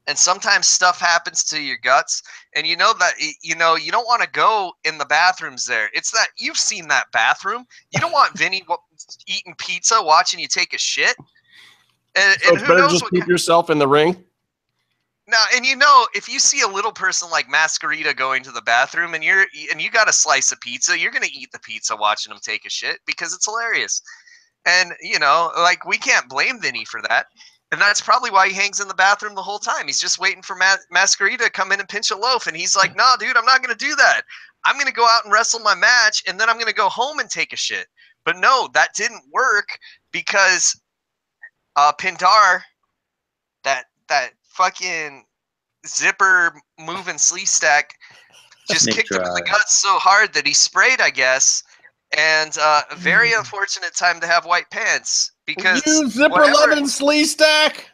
and sometimes stuff happens to your guts, and you know that you don't want to go in the bathrooms there. It's that you've seen that bathroom. You don't want Vinny eating pizza watching you take a shit. And, So and it's who better knows just what poop yourself in the ring? Now, and if you see a little person like Masquerita going to the bathroom and you got a slice of pizza, you're gonna eat the pizza watching him take a shit because it's hilarious. And like we can't blame Vinny for that. And that's probably why he hangs in the bathroom the whole time. He's just waiting for Masquerita to come in and pinch a loaf, and he's like, "No, dude, I'm not gonna do that. I'm gonna go out and wrestle my match, and then I'm gonna go home and take a shit." But no, that didn't work because Pindar, that fucking zipper moving sleeve stack, just Snake kicked him in the drive. guts so hard that he sprayed, I guess. And a very unfortunate time to have white pants because You zipper whatever- 11 slee stack.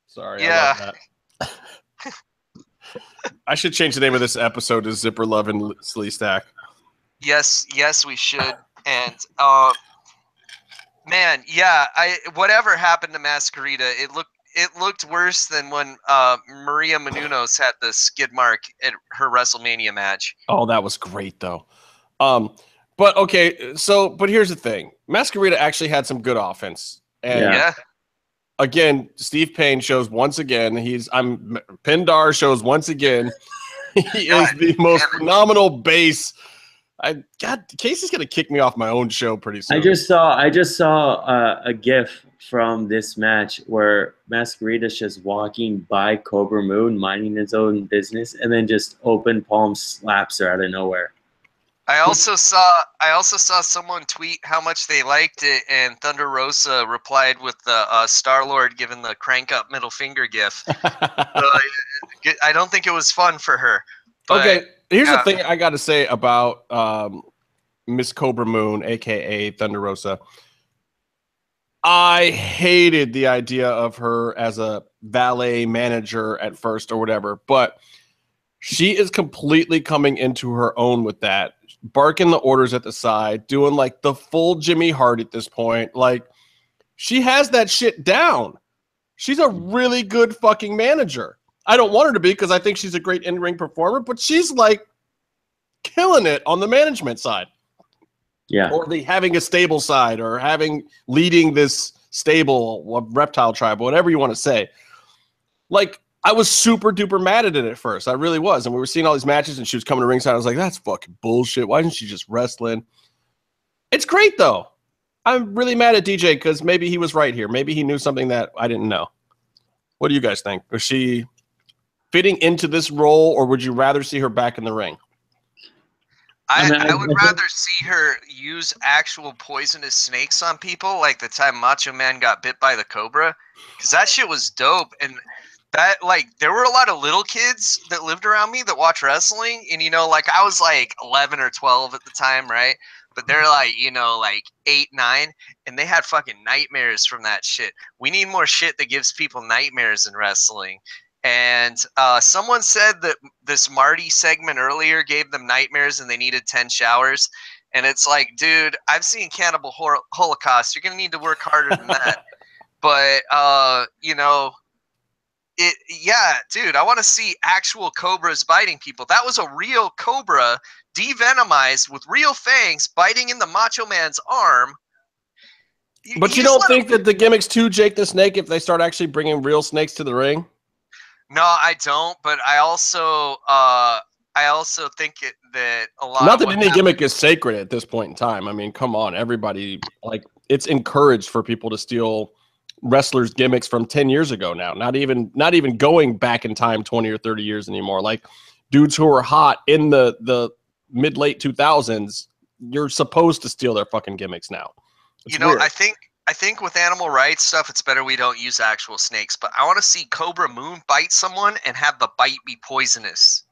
Sorry, Yeah. I love that. I should change the name of this episode to Zipper 11 Slee Stack. Yes, we should. And man, yeah, whatever happened to Masquerita, it looked worse than when Maria Menounos had the skid mark at her WrestleMania match. Oh, that was great though. But okay, but here's the thing. Masquerita actually had some good offense. And Yeah. again, Steve Payne shows once again. Pindar shows once again. He is the most phenomenal base. God, Casey's gonna kick me off my own show pretty soon. I just saw a GIF from this match where Masquerita's just walking by Cobra Moon, minding his own business, and then just open palm slaps her out of nowhere. I also saw someone tweet how much they liked it, and Thunder Rosa replied with the Star-Lord giving the crank up middle finger gif. So I don't think it was fun for her. But, okay, here's the thing I got to say about Miss Cobra Moon, aka Thunder Rosa. I hated the idea of her as a valet manager at first or whatever, but she is completely coming into her own with that. Barking the orders at the side, doing like the full Jimmy Hart at this point. Like, she has that shit down. She's a really good fucking manager. I don't want her to be because I think she's a great in-ring performer, but she's like killing it on the management side. Yeah. Or having a stable side, or leading this stable, Reptile Tribe, whatever you want to say. Like, I was super duper mad at it at first. I really was. And we were seeing all these matches and she was coming to ringside. I was like, that's fucking bullshit. Why isn't she just wrestling? It's great though. I'm really mad at DJ because maybe he was right here. Maybe he knew something that I didn't know. What do you guys think? Was she fitting into this role or would you rather see her back in the ring? I would rather see her use actual poisonous snakes on people, like the time Macho Man got bit by the cobra, because that shit was dope. And that, like, there were a lot of little kids that lived around me that watch wrestling, and you know, like I was like 11 or 12 at the time, right? But they're like, you know, like 8, 9, and they had fucking nightmares from that shit. We need more shit that gives people nightmares in wrestling. And someone said that this Marty segment earlier gave them nightmares and they needed 10 showers. And it's like, dude, I've seen Cannibal Holocaust. You're going to need to work harder than that. But, you know, yeah, dude, I want to see actual cobras biting people. That was a real cobra, devenomized with real fangs, biting in the Macho Man's arm. But you don't think that the gimmick's too Jake the Snake if they start actually bringing real snakes to the ring? No, I don't. But I also think that a lot. Not that any gimmick is sacred at this point in time. I mean, come on, everybody. Like, it's encouraged for people to steal wrestlers' gimmicks from 10 years ago now. Not even going back in time 20 or 30 years anymore. Like, dudes who are hot in the mid-late 2000s, you're supposed to steal their fucking gimmicks now. It's weird. I think with animal rights stuff, it's better we don't use actual snakes. But I want to see Cobra Moon bite someone and have the bite be poisonous.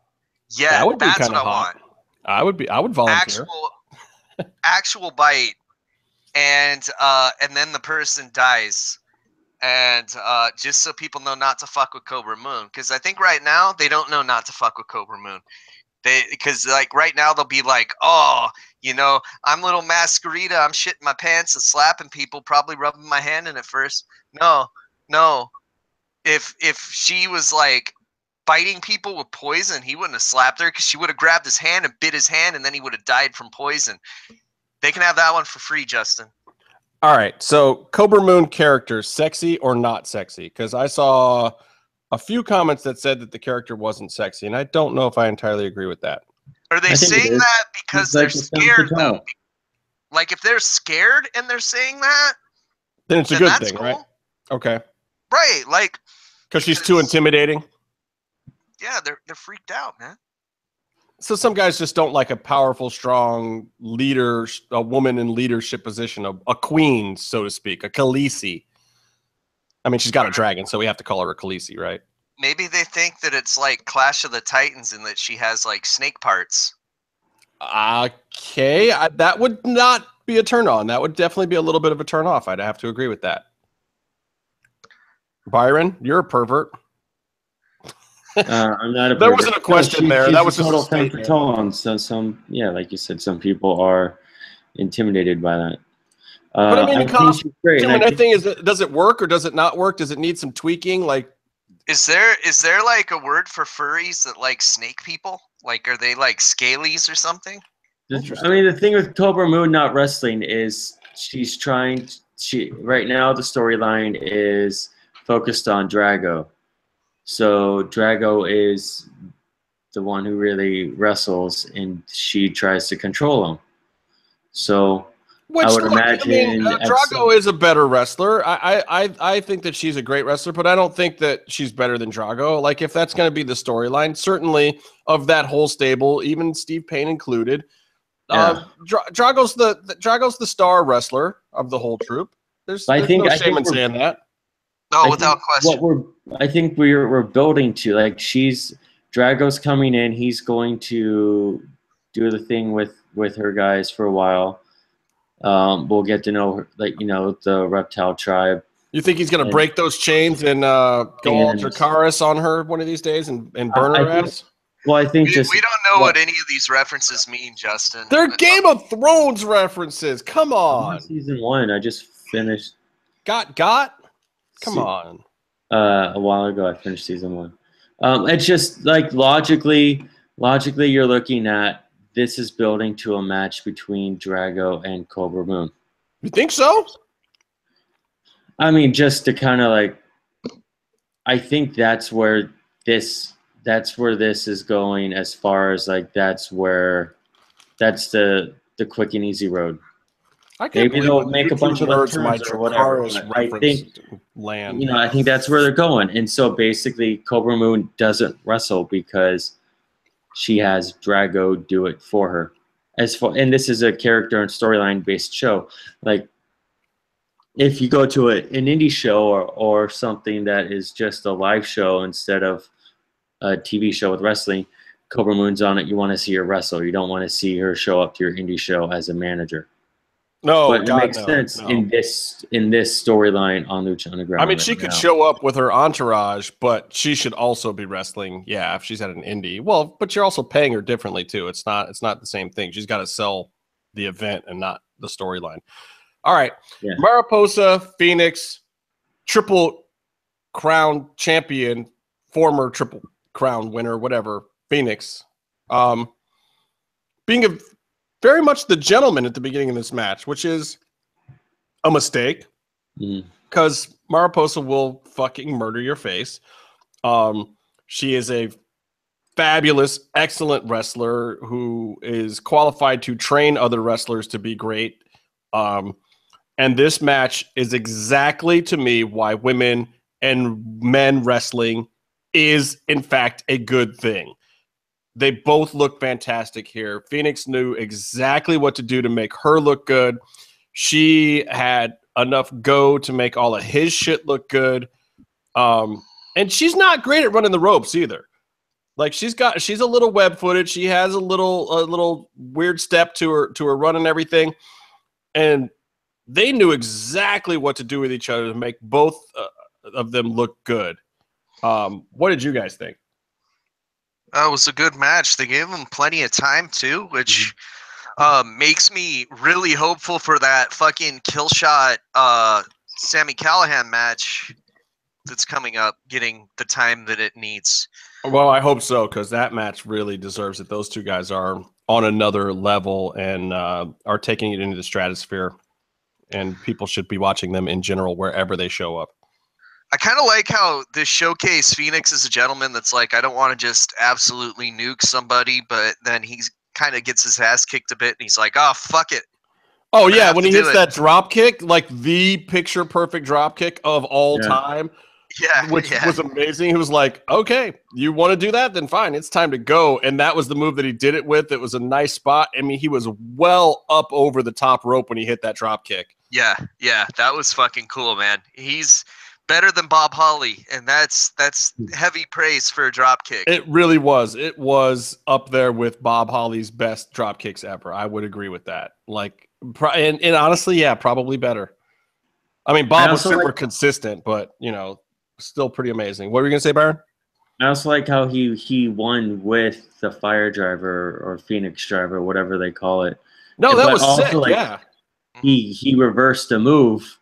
Yeah, that would be that's kind what of I hot. want. I would volunteer. Actual bite, and then the person dies, and just so people know not to fuck with Cobra Moon, because I think right now they don't know not to fuck with Cobra Moon. Because like right now they'll be like, oh, you know, I'm little Masquerita, I'm shitting my pants and slapping people, probably rubbing my hand in it first. No. If she was like biting people with poison, he wouldn't have slapped her because she would have grabbed his hand and bit his hand, and then he would have died from poison. They can have that one for free, Justin. All right, so Cobra Moon characters, sexy or not sexy? Because I saw a few comments that said that the character wasn't sexy, and I don't know if I entirely agree with that. Are they saying that because they're scared, though? Like, if they're scared and they're saying that, then it's a good thing, right? Okay. Right, like... Because she's too intimidating? Yeah, they're freaked out, man. So some guys just don't like a powerful, strong leader, a woman in leadership position, a queen, so to speak, a Khaleesi. I mean, she's got a dragon, so we have to call her a Khaleesi, right? Maybe they think that it's like Clash of the Titans and that she has like snake parts. Okay, that would not be a turn on. That would definitely be a little bit of a turn off. I'd have to agree with that. Byron, you're a pervert. I'm not a pervert. There wasn't a question there. That was just a statement. So some, yeah, like you said, some people are intimidated by that. But I mean, the thing is, does it work or does it not work? Does it need some tweaking? Like, is there like a word for furries that like snake people? Like, are they like scalies or something? I mean, the thing with Cobra Moon not wrestling is right now the storyline is focused on Drago. So Drago is the one who really wrestles, and she tries to control him. So I would imagine Drago is a better wrestler. I think that she's a great wrestler, but I don't think that she's better than Drago. Like, if that's going to be the storyline, certainly of that whole stable, even Steve Payne included, Drago's the star wrestler of the whole troupe. There's no shame in saying that. No, without question. I think we're building to, like, Drago's coming in. He's going to do the thing with her guys for a while. We'll get to know her, like, the reptile tribe. You think he's going to break those chains and go all Dracarys on her one of these days and burn her ass? Well, I think we don't know what any of these references mean, Justin. They're Game of Thrones references. Come on. Season 1. I just finished. Got? Come on. A while ago, I finished season 1. It's just like logically, you're looking at this is building to a match between Drago and Cobra Moon. You think so? I mean, just to kind of like, I think that's where that's where this is going, as far as like that's the quick and easy road. Maybe they'll make a bunch of left turns or whatever. But I think I think that's where they're going. And so basically, Cobra Moon doesn't wrestle because she has Drago do it for her. And this is a character and storyline based show. Like, if you go to an indie show or something that is just a live show instead of a TV show with wrestling, Cobra Moon's on it. You want to see her wrestle. You don't want to see her show up to your indie show as a manager. No, but it makes sense in this storyline on Lucha Underground. I mean, she could show up with her entourage, but she should also be wrestling. Yeah, if she's at an indie. Well, but you're also paying her differently too. It's not the same thing. She's got to sell the event and not the storyline. All right, yeah. Mariposa, Phoenix, Triple Crown champion, former Triple Crown winner, whatever. Phoenix, being very much the gentleman at the beginning of this match, which is a mistake because Mariposa will fucking murder your face. She is a fabulous, excellent wrestler who is qualified to train other wrestlers to be great. And this match is exactly, to me, why women and men wrestling is, in fact, a good thing. They both look fantastic here. Phoenix knew exactly what to do to make her look good. She had enough go to make all of his shit look good. And she's not great at running the ropes either. Like she's a little web-footed. She has a little weird step to her run and everything. And they knew exactly what to do with each other to make both of them look good. What did you guys think? It was a good match. They gave him plenty of time too, which makes me really hopeful for that fucking kill shot Sami Callihan match that's coming up, getting the time that it needs. Well, I hope so, because that match really deserves it. Those two guys are on another level and are taking it into the stratosphere, and people should be watching them in general wherever they show up. I kind of like how this showcase Phoenix is a gentleman that's like, I don't want to just absolutely nuke somebody, but then he's kind of gets his ass kicked a bit, and he's like, oh, fuck it. Oh, yeah, when he hits that drop kick, like the picture-perfect drop kick of all time, which was amazing. He was like, okay, you want to do that? Then fine, it's time to go. And that was the move that he did it with. It was a nice spot. I mean, he was well up over the top rope when he hit that drop kick. Yeah, that was fucking cool, man. He's better than Bob Holly, and that's heavy praise for a drop kick. It really was. It was up there with Bob Holly's best drop kicks ever. I would agree with that. Like, and honestly, yeah, probably better. I mean, Bob was super consistent, but still pretty amazing. What were you gonna say, Byron? I also like how he won with the Fire Driver or Phoenix Driver, whatever they call it. No, that was sick. Yeah, he reversed a move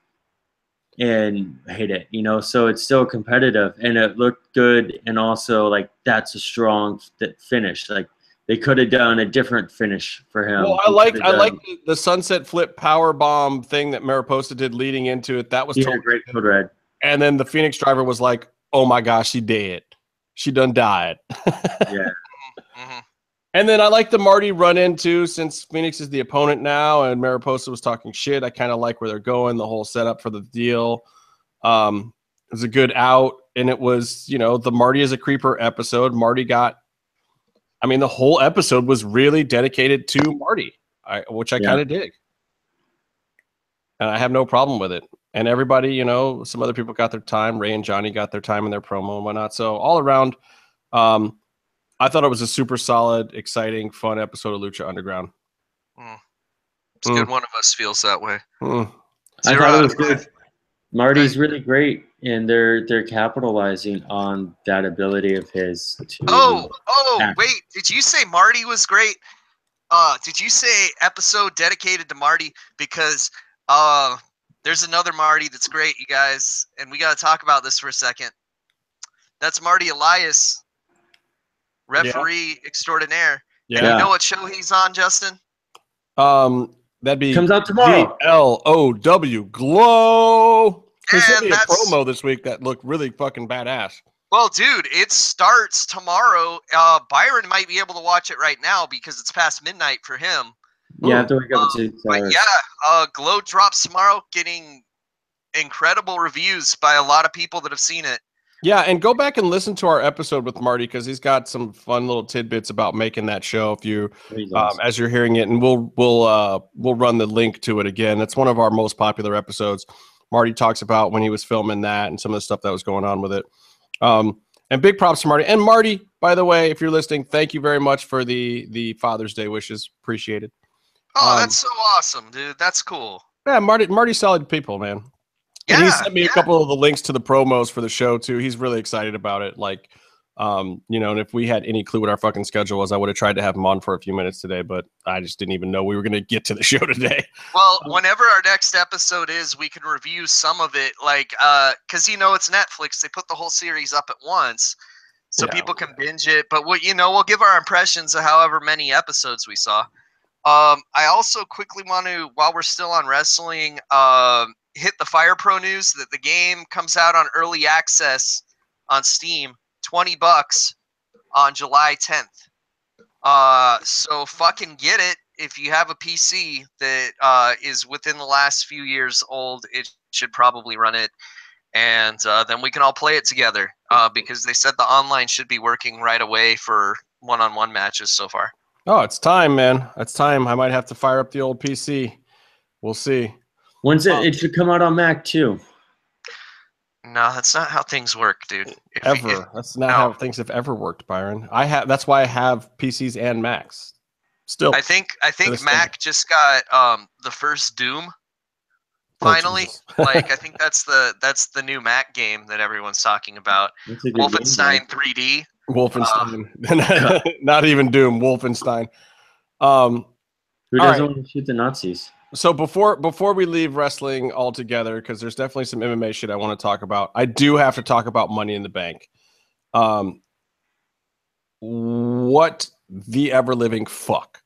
and hit it, so it's still competitive and it looked good. And also, like, that's a strong finish. Like, they could have done a different finish for him. Well, I like the sunset flip power bomb thing that Mariposa did leading into it. That was totally great. Code Red. And then the Phoenix Driver was like, oh my gosh, she dead. She done died. Yeah. And then I like the Marty run into, since Phoenix is the opponent now and Mariposa was talking shit. I kind of like where they're going, the whole setup for the deal. It was a good out, and it was, the Marty is a creeper episode. The whole episode was really dedicated to Marty, which I kind of dig. And I have no problem with it. And everybody, some other people got their time. Ray and Johnny got their time in their promo and whatnot. So all around, I thought it was a super solid, exciting, fun episode of Lucha Underground. It's good one of us feels that way. I thought it was good. Marty's really great, and they're capitalizing on that ability of his. Wait, did you say Marty was great? Did you say episode dedicated to Marty? Because there's another Marty that's great, you guys, and we got to talk about this for a second. That's Marty Elias, referee extraordinaire. Yeah. And you know what show he's on, Justin? That'd be comes out tomorrow. GLOW Glow. He sent me a promo this week that looked really fucking badass. Well, dude, it starts tomorrow. Byron might be able to watch it right now because it's past midnight for him. Yeah, I have to wake up at 6 But hours. yeah, Glow drops tomorrow, getting incredible reviews by a lot of people that have seen it. Yeah, and go back and listen to our episode with Marty because he's got some fun little tidbits about making that show. If you, as you're hearing it, and we'll run the link to it again. It's one of our most popular episodes. Marty talks about when he was filming that and some of the stuff that was going on with it. And big props to Marty. And Marty, by the way, if you're listening, thank you very much for the Father's Day wishes. Appreciate it. Oh, that's so awesome, dude. That's cool. Yeah, Marty's solid people, man. And he sent me a couple of the links to the promos for the show too. He's really excited about it. Like, and if we had any clue what our fucking schedule was, I would have tried to have him on for a few minutes today, but I just didn't even know we were going to get to the show today. Well, whenever our next episode is, we can review some of it, like, because it's Netflix. They put the whole series up at once, so people can binge it. But we'll give our impressions of however many episodes we saw. I also quickly want to, while we're still on wrestling, hit the Fire Pro news that the game comes out on early access on Steam, $20 on July 10th. So fucking get it. If you have a PC that is within the last few years old, it should probably run it. And then we can all play it together because they said the online should be working right away for one-on-one matches so far. Oh, it's time, man. It's time. I might have to fire up the old PC. We'll see. When's it should come out on Mac too. No, that's not how things work, dude. That's not how things have ever worked, Byron. That's why I have PCs and Macs. Still, I think Mac just got the first Doom. Finally, I think that's the new Mac game that everyone's talking about. Wolfenstein 3D. Wolfenstein, not even Doom. Wolfenstein. Who doesn't want to shoot the Nazis? So before we leave wrestling altogether, because there's definitely some MMA shit I want to talk about. I do have to talk about Money in the Bank. What the ever living fuck?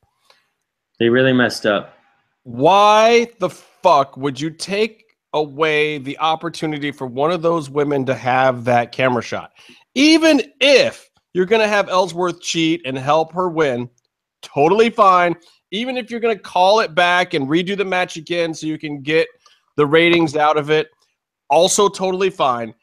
They really messed up. Why the fuck would you take away the opportunity for one of those women to have that camera shot? Even if you're going to have Ellsworth cheat and help her win, totally fine. Even if you're going to call it back and redo the match again so you can get the ratings out of it, also totally fine.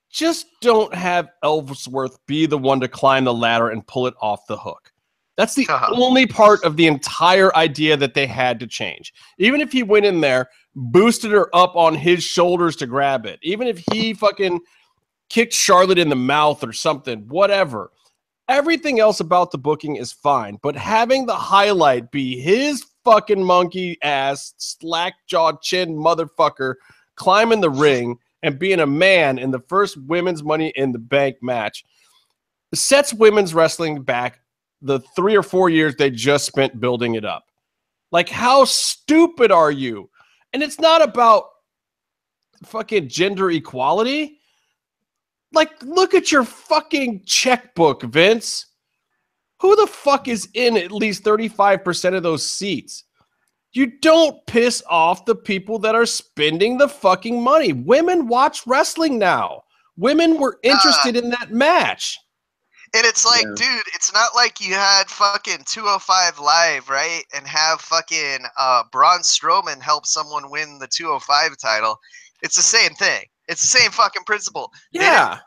Just don't have Ellsworth be the one to climb the ladder and pull it off the hook. That's the only part of the entire idea that they had to change. Even if he went in there, boosted her up on his shoulders to grab it, even if he fucking kicked Charlotte in the mouth or something, whatever. Everything else about the booking is fine, but having the highlight be his fucking monkey ass, slack-jawed chin motherfucker climbing the ring and being a man in the first women's Money in the Bank match sets women's wrestling back the 3 or 4 years they just spent building it up. Like, how stupid are you? And it's not about fucking gender equality. Like, look at your fucking checkbook, Vince. Who the fuck is in at least 35% of those seats? You don't piss off the people that are spending the fucking money. Women watch wrestling now. Women were interested in that match. And it's like, dude, it's not like you had fucking 205 Live, right? And have fucking Braun Strowman help someone win the 205 title. It's the same thing. It's the same fucking principle. Yeah.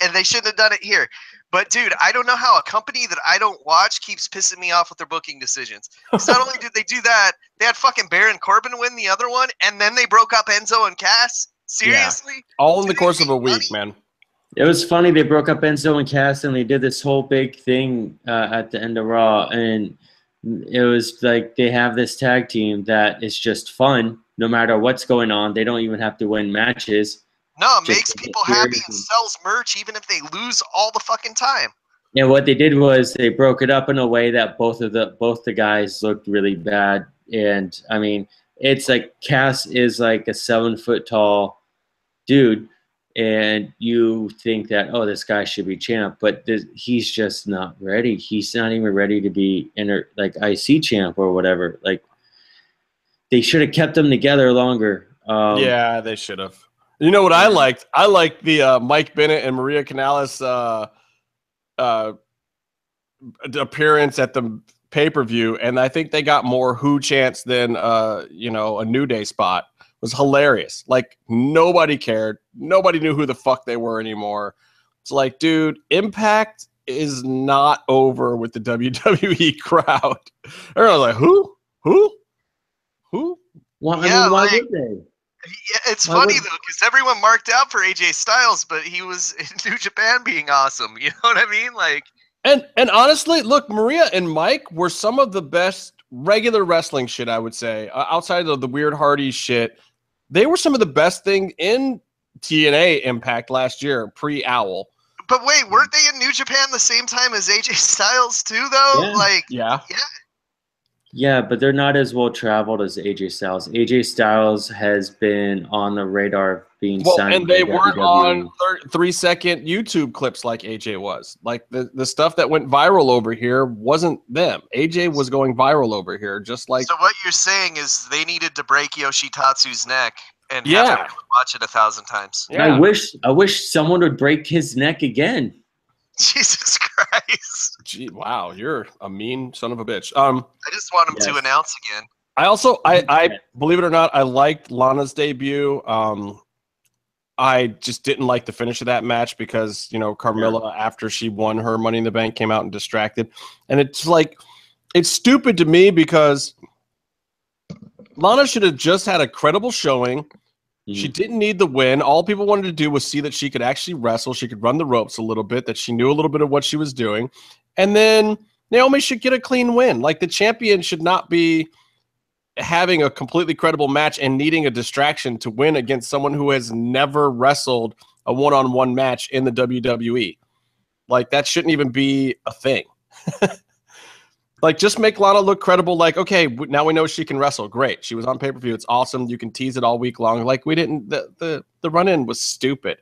And they shouldn't have done it here. But, dude, I don't know how a company that I don't watch keeps pissing me off with their booking decisions. Because not only did they do that, they had fucking Baron Corbin win the other one, and then they broke up Enzo and Cass? Seriously? Yeah. All in the course of a week, man. It was funny. They broke up Enzo and Cass, and they did this whole big thing at the end of Raw. And it was like they have this tag team that is just fun. No matter what's going on, they don't even have to win matches. No, it makes people happy and sells merch even if they lose all the fucking time. And what they did was they broke it up in a way that both the guys looked really bad. And I mean, it's like Cass is like a 7 foot tall dude, and you think that, oh, this guy should be champ, but he's just not ready. He's not even ready to be like IC champ or whatever. Like, they should have kept them together longer. Yeah, they should have. You know what I liked? I liked the Mike Bennett and Maria Canales appearance at the pay-per-view, and I think they got more Who chants than a New Day spot. It was hilarious. Like, nobody cared. Nobody knew who the fuck they were anymore. It's like, dude, Impact is not over with the WWE crowd. Everyone's like, who? Well, I Yeah, mean, why like- would they? Yeah, it's funny though, because everyone marked out for AJ Styles, but he was in New Japan being awesome. You know what I mean? Like, And honestly, look, Maria and Mike were some of the best regular wrestling shit, I would say, outside of the Weird Hardy shit. They were some of the best thing in TNA Impact last year, pre-Owl. but wait, weren't they in New Japan the same time as AJ Styles too? Though, Yeah. like, Yeah. Yeah, but they're not as well traveled as AJ Styles. AJ Styles has been on the radar of being signed. And they by weren't WWE. on 3-second YouTube clips like AJ was. Like the stuff that went viral over here wasn't them. AJ was going viral over here, just like. So what you're saying is they needed to break Yoshitatsu's neck and Yeah. have him watch it 1,000 times. Yeah. I wish someone would break his neck again. Jesus Christ! Gee, wow, you're a mean son of a bitch. I just want him to Yes. announce again. I also, I believe it or not, I liked Lana's debut. I just didn't like the finish of that match because, Carmella, after she won her Money in the Bank, came out and distracted. And it's like, it's stupid to me because Lana should have just had a credible showing. She didn't need the win. All people wanted to do was see that she could actually wrestle. She could run the ropes a little bit, that she knew a little bit of what she was doing. And then Naomi should get a clean win. Like, the champion should not be having a completely credible match and needing a distraction to win against someone who has never wrestled a one-on-one match in the WWE. Like, that shouldn't even be a thing. Like, just make Lana look credible. Like, okay, now we know she can wrestle. Great. She was on pay-per-view. It's awesome. You can tease it all week long. Like, we didn't, the run-in was stupid.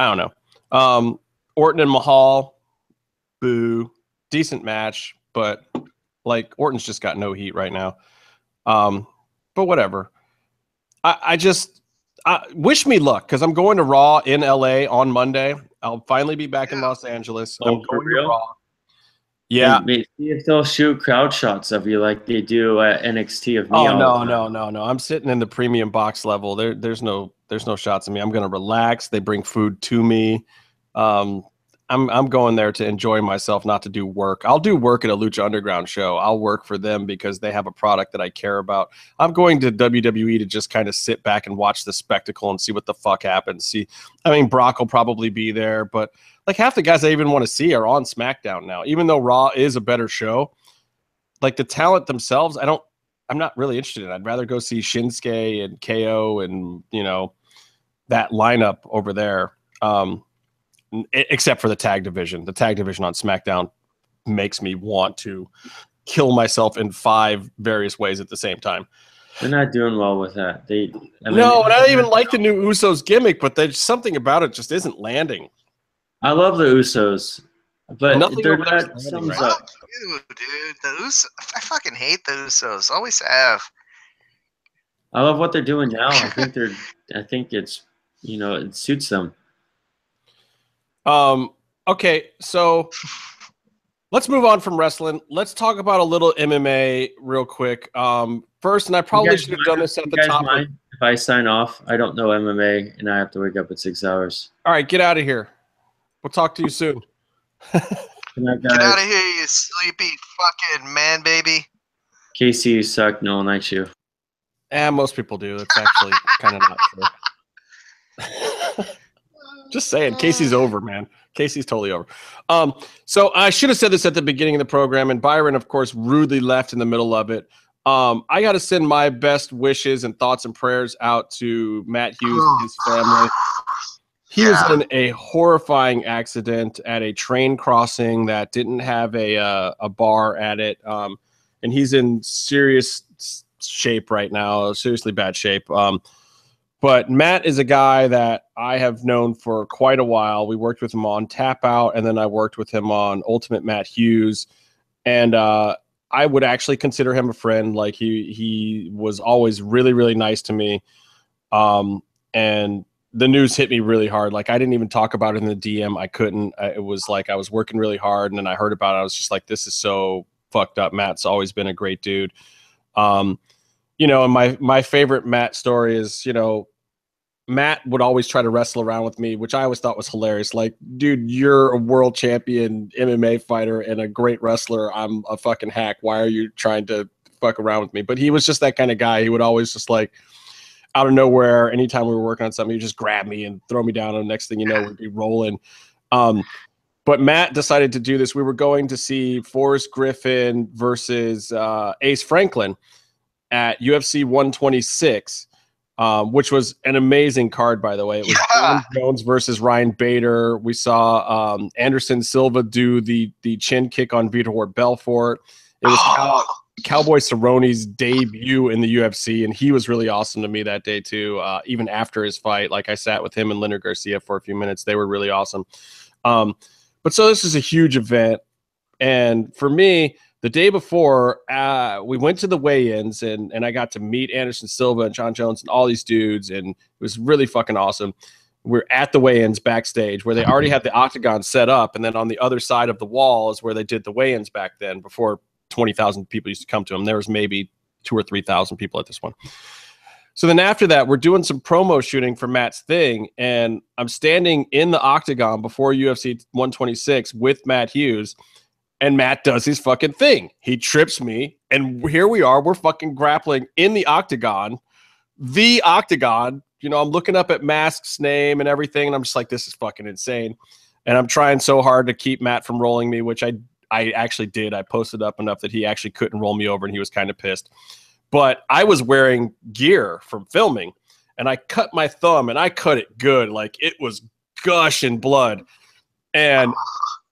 I don't know. Orton and Mahal, boo. Decent match, but like, Orton's just got no heat right now. But whatever. I just wish me luck, because I'm going to Raw in LA on Monday. I'll finally be back in Los Angeles. Oh, I'm for going real? to Raw. Yeah. See if they'll shoot crowd shots of you like they do at NXT of me. Oh, all the time. no. I'm sitting in the premium box level. There's no shots of me. I'm going to relax. They bring food to me. I'm going there to enjoy myself, not to do work. I'll do work at a Lucha Underground show. I'll work for them because they have a product that I care about. I'm going to WWE to just kind of sit back and watch the spectacle and see what the fuck happens. Brock will probably be there, but like, half the guys I even want to see are on SmackDown now. Even though Raw is a better show, like, the talent themselves, I'm not really interested in. I'd rather go see Shinsuke and KO and, that lineup over there. Except for the tag division. The tag division on SmackDown makes me want to kill myself in 5 various ways at the same time. They're not doing well with that. No, and I don't even like the new Usos gimmick, but there's something about it just isn't landing. I love the Usos, but Nothing they're over there is not landing sums right up. Fuck you, dude. The I fucking hate the Usos. Always have. I love what they're doing now. I think it's it suits them. Okay, so let's move on from wrestling. Let's talk about a little MMA real quick. First, and I probably should have done this at the top. If I sign off, I don't know MMA, and I have to wake up at 6 hours. All right, get out of here. We'll talk to you soon. Good night, Get guys. out of here, you sleepy fucking man, baby. Casey, you suck. No one likes you. Most people do. That's actually kind of not true. Just saying, Casey's over, man. Casey's totally over. So I should have said this at the beginning of the program, and Byron, of course, rudely left in the middle of it. I got to send my best wishes and thoughts and prayers out to Matt Hughes and his family. He was in a horrifying accident at a train crossing that didn't have a bar at it, and he's in serious shape right now, seriously bad shape. But Matt is a guy that I have known for quite a while. We worked with him on Tap Out, and then I worked with him on Ultimate Matt Hughes. And I would actually consider him a friend. Like, he was always really, really nice to me. And the news hit me really hard. Like I didn't even talk about it in the DM. I couldn't. It was like I was working really hard, and then I heard about it. I was just like, this is so fucked up. Matt's always been a great dude. You know, and my favorite Matt story is, you know, Matt would always try to wrestle around with me, which I always thought was hilarious. Like, dude, you're a world champion MMA fighter and a great wrestler. I'm a fucking hack. Why are you trying to fuck around with me? But he was just that kind of guy. He would always just like, out of nowhere, anytime we were working on something, he'd just grab me and throw me down, and the next thing you know, we'd be rolling. But Matt decided to do this. We were going to see Forrest Griffin versus Ace Franklin at UFC 126, which was an amazing card, by the way. It was James Jones versus Ryan Bader. We saw Anderson Silva do the chin kick on Vitor Belfort. It was Cowboy Cerrone's debut in the UFC, and he was really awesome to me that day too. Even after his fight, like I sat with him and Leonard Garcia for a few minutes. They were really awesome. But so this is a huge event, and for me, the day before, we went to the weigh-ins, and I got to meet Anderson Silva and John Jones and all these dudes, and it was really fucking awesome. We're at the weigh-ins backstage where they already had the octagon set up, and then on the other side of the wall is where they did the weigh-ins back then before 20,000 people used to come to them. There was maybe 2,000 or 3,000 people at this one. So then after that, we're doing some promo shooting for Matt's thing, and I'm standing in the octagon before UFC 126 with Matt Hughes, and Matt does his fucking thing. He trips me, and here we are. We're fucking grappling in the octagon. The octagon. You know, I'm looking up at Mask's name and everything, and I'm just like, this is fucking insane. And I'm trying so hard to keep Matt from rolling me, which I actually did. I posted up enough that he actually couldn't roll me over, and he was kind of pissed. But I was wearing gear from filming, and I cut my thumb, and I cut it good. Like, it was gushing blood. And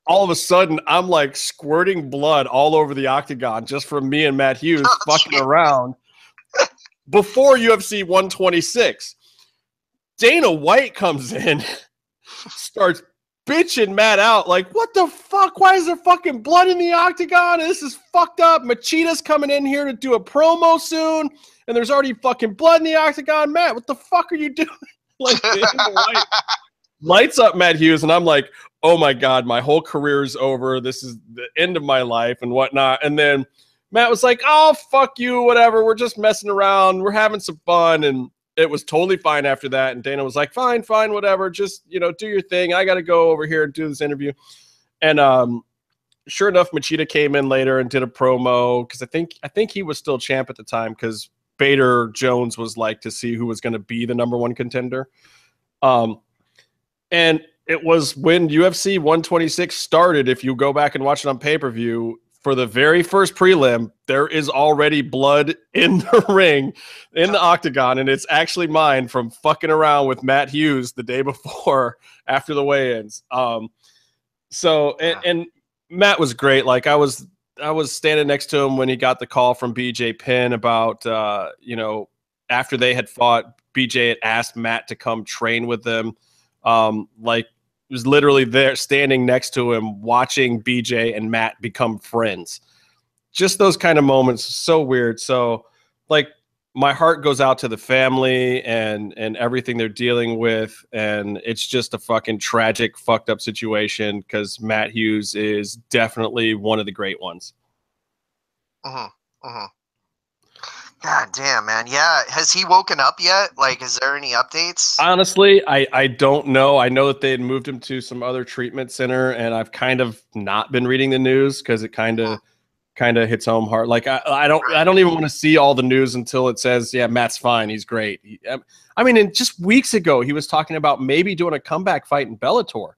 all of a sudden, I'm like squirting blood all over the octagon just from me and Matt Hughes fucking around before UFC 126. Dana White comes in, starts bitching Matt out, like, what the fuck? Why is there fucking blood in the octagon? This is fucked up. Machida's coming in here to do a promo soon, and there's already fucking blood in the octagon. Matt, what the fuck are you doing? Like, White lights up Matt Hughes, and I'm like, oh my God, my whole career is over. This is the end of my life and whatnot. And then Matt was like, oh, fuck you, whatever. We're just messing around. We're having some fun. And it was totally fine after that. And Dana was like, fine, whatever. Just, you know, do your thing. I got to go over here and do this interview. And sure enough, Machida came in later and did a promo because I think he was still champ at the time because Bader Jones was like to see who was going to be the #1 contender. And it was when UFC 126 started. If you go back and watch it on pay-per-view, for the very first prelim, there is already blood in the ring, in the octagon, and it's actually mine from fucking around with Matt Hughes the day before after the weigh-ins. So Matt was great. Like I was standing next to him when he got the call from BJ Penn about you know, after they had fought, BJ had asked Matt to come train with them. Like was literally there standing next to him watching BJ and Matt become friends. Just those kind of moments, so weird. So like my heart goes out to the family and everything they're dealing with, and it's just a fucking tragic, fucked up situation because Matt Hughes is definitely one of the great ones. God damn, man. Yeah. Has he woken up yet? Like, is there any updates? Honestly, I don't know. I know that they had moved him to some other treatment center, and I've kind of not been reading the news because it kind of hits home hard. Like I don't even want to see all the news until it says, yeah, Matt's fine. He's great. I mean, in just weeks ago, he was talking about maybe doing a comeback fight in Bellator.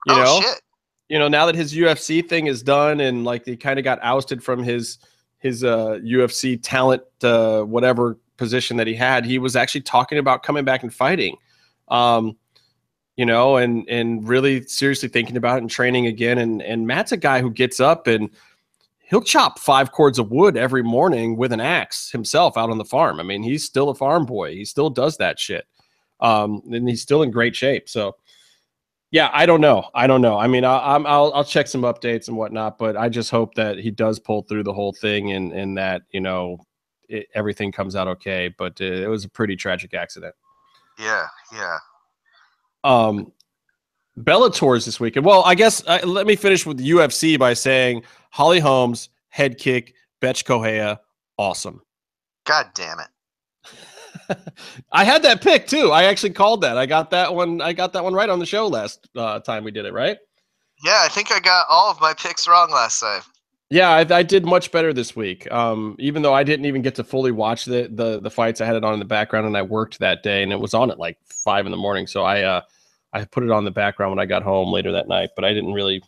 You know? Shit. You know, now that his UFC thing is done and like he kind of got ousted from his UFC talent, whatever position that he had, he was actually talking about coming back and fighting, you know, and really seriously thinking about it and training again. And Matt's a guy who gets up and he'll chop 5 cords of wood every morning with an axe himself out on the farm. I mean, he's still a farm boy. He still does that shit. And he's still in great shape. So yeah, I don't know. I mean, I'll check some updates and whatnot, but I just hope that he does pull through the whole thing and that, you know, everything comes out okay. But it was a pretty tragic accident. Yeah. Bellator's this weekend. Well, I guess let me finish with the UFC by saying Holly Holmes, head kick, Betch Kohea, awesome. God damn it. I had that pick too. I actually called that. I got that one right on the show last time we did it, right? Yeah, I think I got all of my picks wrong last time. Yeah, I did much better this week. Even though I didn't even get to fully watch the fights, I had it on in the background, and I worked that day, and it was on at like 5 a.m. So I put it on the background when I got home later that night. But I didn't really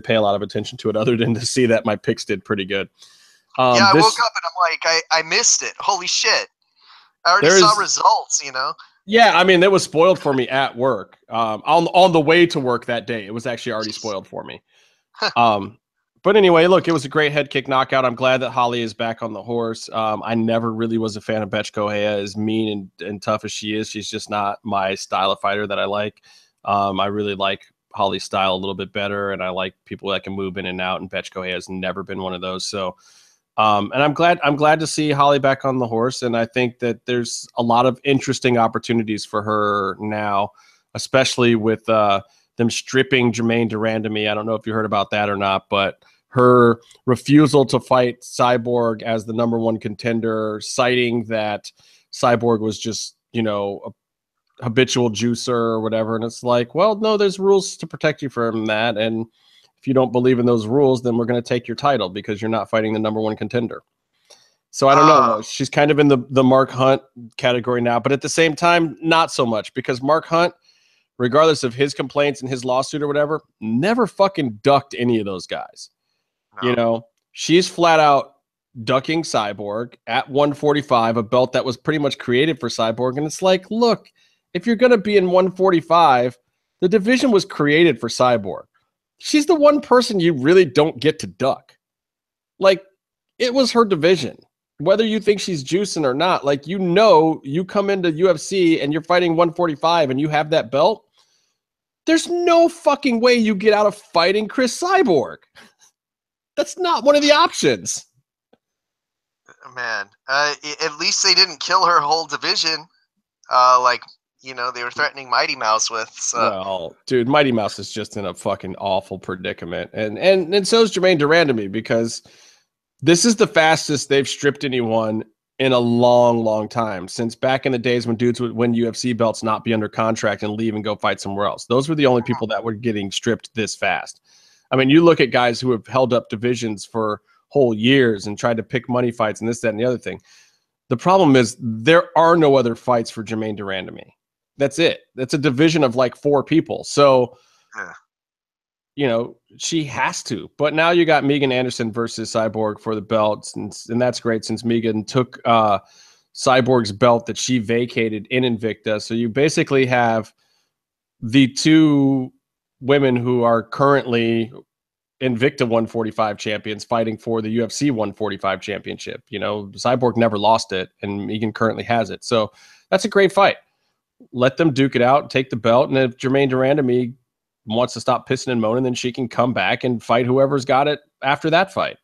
pay a lot of attention to it, other than to see that my picks did pretty good. Yeah, I woke up and I'm like, I missed it. Holy shit! I already saw results. Yeah, I mean, it was spoiled for me at work. On the way to work that day, it was actually already spoiled for me. But anyway, look, it was a great head kick knockout. I'm glad that Holly is back on the horse. I never really was a fan of Betch Kohea, as mean and tough as she is. She's just not my style of fighter that I like. I really like Holly's style a little bit better, and I like people that can move in and out, and Betch Kohea has never been one of those. So, and I'm glad to see Holly back on the horse, and I think that there's a lot of interesting opportunities for her now, especially with them stripping Jermaine Durandamy. I don't know if you heard about that or not, but her refusal to fight Cyborg as the #1 contender, citing that Cyborg was just, a habitual juicer or whatever. And it's like, well, no, there's rules to protect you from that. And if you don't believe in those rules, then we're going to take your title because you're not fighting the #1 contender. So I don't know. She's kind of in the Mark Hunt category now, but at the same time, not so much, because Mark Hunt, regardless of his complaints and his lawsuit or whatever, never fucking ducked any of those guys. No. She's flat out ducking Cyborg at 145, a belt that was pretty much created for Cyborg. And it's like, look, if you're going to be in 145, the division was created for Cyborg. She's the one person you really don't get to duck. Like, it was her division. Whether you think she's juicing or not, like, you come into UFC and you're fighting 145 and you have that belt, there's no fucking way you get out of fighting Chris Cyborg. That's not one of the options. Man, at least they didn't kill her whole division. They were threatening Mighty Mouse with. So. Well, dude, Mighty Mouse is just in a fucking awful predicament. And so is Jermaine Durandamy, because this is the fastest they've stripped anyone in a long, long time, since back in the days when dudes would win UFC belts, not be under contract, and leave and go fight somewhere else. Those were the only people that were getting stripped this fast. I mean, you look at guys who have held up divisions for whole years and tried to pick money fights and this, that, and the other thing. The problem is there are no other fights for Jermaine Durandamy. That's it. That's a division of like 4 people. So, she has to. But now you got Megan Anderson versus Cyborg for the belts, and that's great, since Megan took Cyborg's belt that she vacated in Invicta. So you basically have the 2 women who are currently Invicta 145 champions fighting for the UFC 145 championship. Cyborg never lost it, and Megan currently has it. So that's a great fight. Let them duke it out, take the belt, and if Jermaine Durandamy wants to stop pissing and moaning, then she can come back and fight whoever's got it after that fight.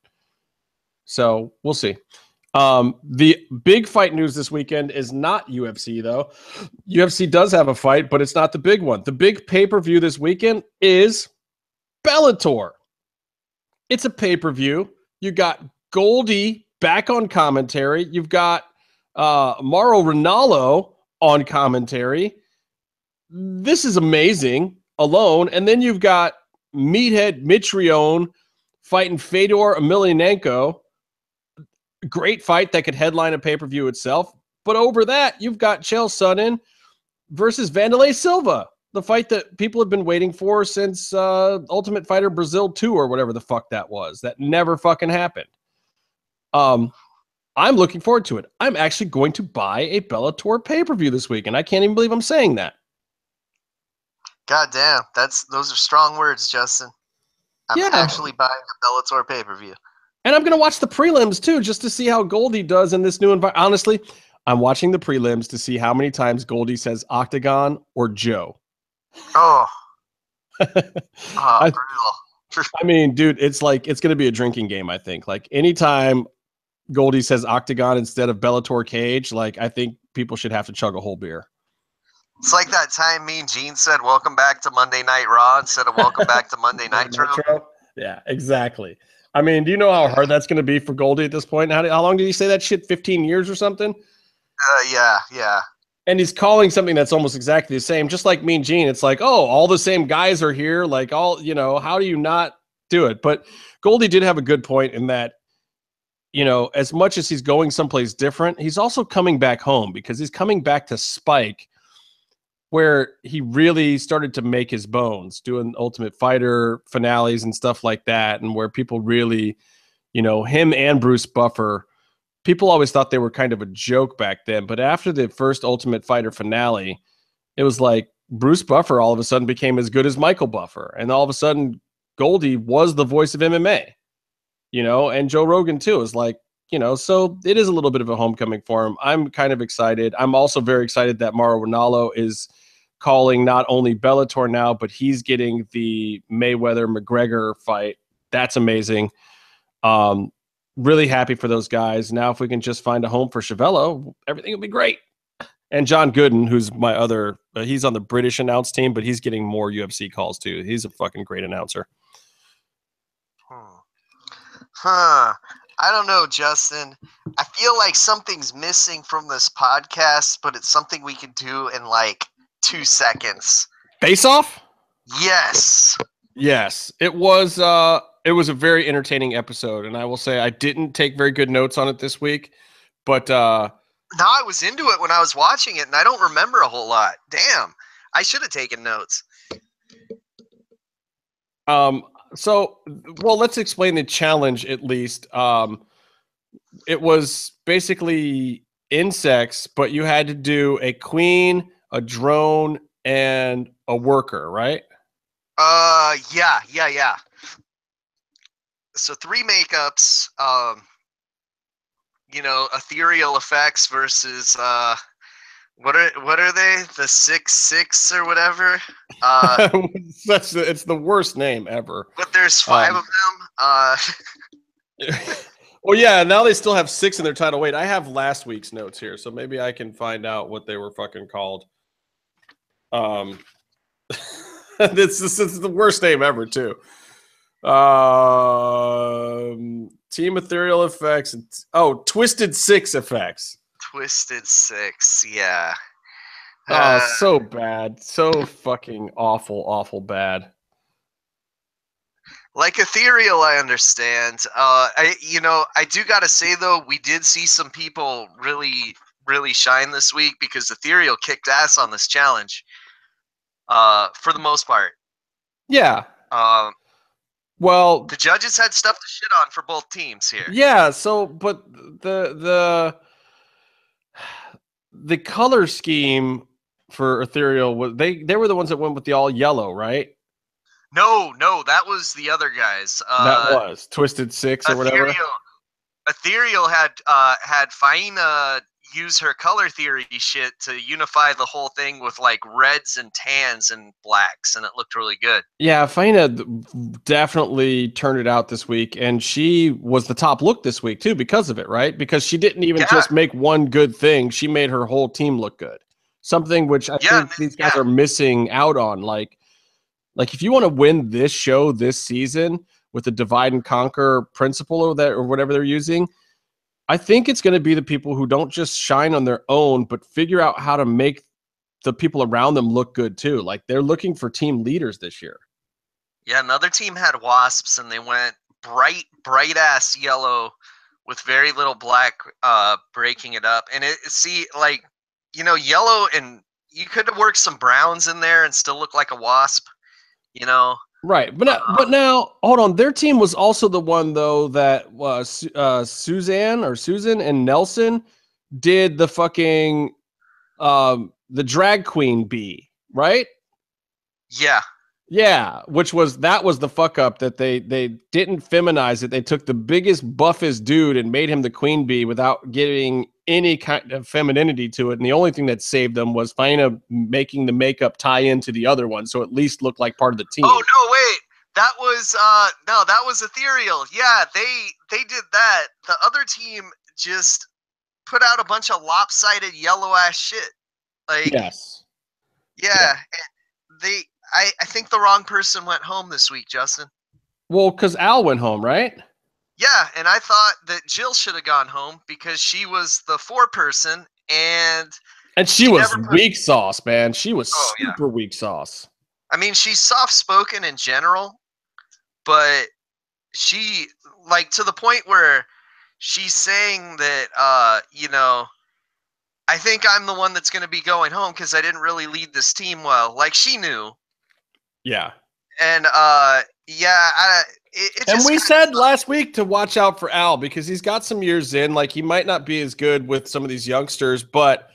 So we'll see. The big fight news this weekend is not UFC, though. UFC does have a fight, but it's not the big one. The big pay-per-view this weekend is Bellator. It's a pay-per-view. You got Goldie back on commentary. You've got Mauro Ranallo on commentary. This is amazing alone. And then you've got Meathead Mitrione fighting Fedor Emelianenko. Great fight that could headline a pay-per-view itself. But over that, you've got Chael Sonnen versus Wanderlei Silva, the fight that people have been waiting for since Ultimate Fighter Brazil 2 or whatever the fuck that was. That never fucking happened. I'm looking forward to it. I'm actually going to buy a Bellator pay-per-view this week, and I can't even believe I'm saying that. God damn, those are strong words, Justin. I'm actually buying a Bellator pay-per-view. And I'm going to watch the prelims, too, just to see how Goldie does in this new environment. Honestly, I'm watching the prelims to see how many times Goldie says Octagon or Joe. Oh. I mean, dude, it's going to be a drinking game, I think. Like, anytime Goldie says Octagon instead of Bellator Cage, like, I think people should have to chug a whole beer. It's like that time Mean Gene said, "Welcome back to Monday Night Raw" instead of "Welcome back to Monday Nitro." Yeah, exactly. I mean, do you know how hard that's going to be for Goldie at this point? How long did he say that shit? 15 years or something? Yeah. And he's calling something that's almost exactly the same, just like Mean Gene. It's like, oh, all the same guys are here. Like, all, you know, how do you not do it? But Goldie did have a good point in that, you know, as much as he's going someplace different, he's also coming back home because he's coming back to Spike, where he really started to make his bones doing Ultimate Fighter finales and stuff like that. And where people really, you know, him and Bruce Buffer, people always thought they were kind of a joke back then. But after the first Ultimate Fighter finale, it was like Bruce Buffer all of a sudden became as good as Michael Buffer. And all of a sudden, Goldie was the voice of MMA, you know, and Joe Rogan too is like, you know, so it is a little bit of a homecoming for him. I'm kind of excited. I'm also very excited that Mauro Ranallo is calling not only Bellator now, but he's getting the Mayweather-McGregor fight. That's amazing. Really happy for those guys. Now, if we can just find a home for Chevello, everything will be great. And John Gooden, who's my other, he's on the British announce team, but he's getting more UFC calls too. He's a fucking great announcer. I don't know, Justin. I feel like something's missing from this podcast, but it's something we could do in like 2 seconds. Face Off? Yes. Yes. It was a very entertaining episode, and I will say I didn't take very good notes on it this week, but no, I was into it when I was watching it, and I don't remember a whole lot. Damn. I should have taken notes. So, well, let's explain the challenge at least. It was basically insects, but you had to do a queen, a drone, and a worker, right? Yeah. So 3 makeups, you know, ethereal effects versus what are they? The 6-6 or whatever? It's the worst name ever. But there's 5 of them. Well, yeah, now they still have 6 in their title. Wait, I have last week's notes here, so maybe I can find out what they were fucking called. This is the worst name ever, too. Team Ethereal Effects. Oh, Twisted 6 Effects. Twisted 6, yeah. So bad. So fucking awful bad. Like ethereal, I understand. I do gotta say though, we did see some people really, really shine this week because ethereal kicked ass on this challenge. For the most part. Yeah. Well, the judges had stuff to shit on for both teams here. Yeah. So, but the color scheme for ethereal was they were the ones that went with the all yellow, right? No, that was the other guys. That was Twisted 6 or whatever. Ethereal had Faina use her color theory shit to unify the whole thing with like reds and tans and blacks, and it looked really good. Yeah, Faina definitely turned it out this week, and she was the top look this week too because of it, right? Because she didn't even just make one good thing; she made her whole team look good. Something which I think these guys are missing out on. Like if you want to win this show this season with the divide and conquer principle or whatever they're using, I think it's going to be the people who don't just shine on their own, but figure out how to make the people around them look good too. Like they're looking for team leaders this year. Yeah, another team had wasps, and they went bright ass yellow with very little black, breaking it up. And yellow, and you could have worked some browns in there and still look like a wasp. You know, right? But now, hold on. Their team was also the one though that was Susan and Nelson did the fucking the drag queen bee, right? Yeah, which was the fuck up that they didn't feminize it. They took the biggest, buffest dude and made him the queen bee without giving any kind of femininity to it. And the only thing that saved them was Faina making the makeup tie into the other one, so at least looked like part of the team. Oh no, wait, that was ethereal. Yeah, they did that. The other team just put out a bunch of lopsided yellow ass shit. Like yes. Yeah. I think the wrong person went home this week, Justin. Well, because Al went home, right? Yeah, and I thought that Jill should have gone home because she was the 4-person, and she was never weak sauce, man. She was yeah. super weak sauce. I mean, she's soft-spoken in general, but she, like, to the point where she's saying that, you know, I think I'm the one that's going to be going home because I didn't really lead this team well. Like, she knew. Yeah. And, yeah, and we said last week to watch out for Al because he's got some years in. Like, he might not be as good with some of these youngsters, but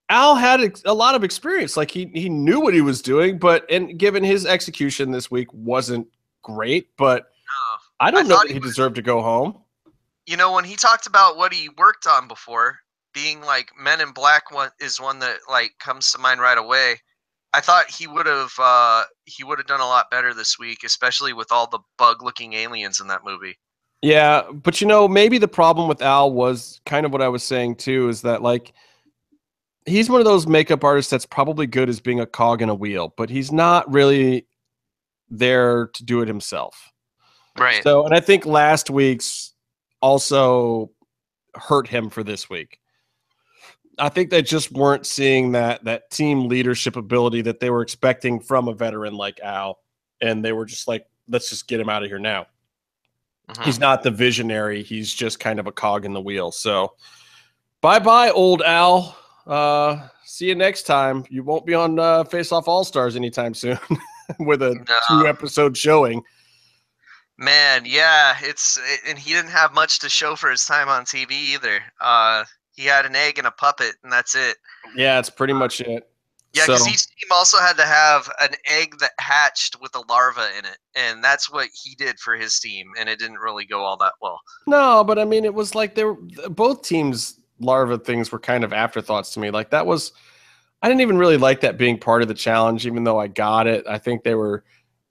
Al had a lot of experience. Like, he knew what he was doing, and given his execution this week wasn't great, but I don't know that he deserved to go home. You know, when he talked about what he worked on before, being like Men in Black is one that like comes to mind right away. I thought he would have done a lot better this week, especially with all the bug-looking aliens in that movie. Yeah, but you know, maybe the problem with Al was kind of what I was saying too, is that like he's one of those makeup artists that's probably good as being a cog in a wheel, but he's not really there to do it himself. Right. So, and I think last week's also hurt him for this week. I think they just weren't seeing that team leadership ability that they were expecting from a veteran like Al. And they were just like, let's just get him out of here now. Mm-hmm. He's not the visionary. He's just kind of a cog in the wheel. So bye-bye, old Al. See you next time. You won't be on Face Off All-Stars anytime soon with a 2-episode showing. Man, yeah, and he didn't have much to show for his time on TV either. He had an egg and a puppet, and that's it. Yeah, it's pretty much it. Yeah, because each team also had to have an egg that hatched with a larva in it, and that's what he did for his team, and it didn't really go all that well. No, but I mean, it was like both teams' larva things were kind of afterthoughts to me. Like I didn't even really like that being part of the challenge, even though I got it. I think they were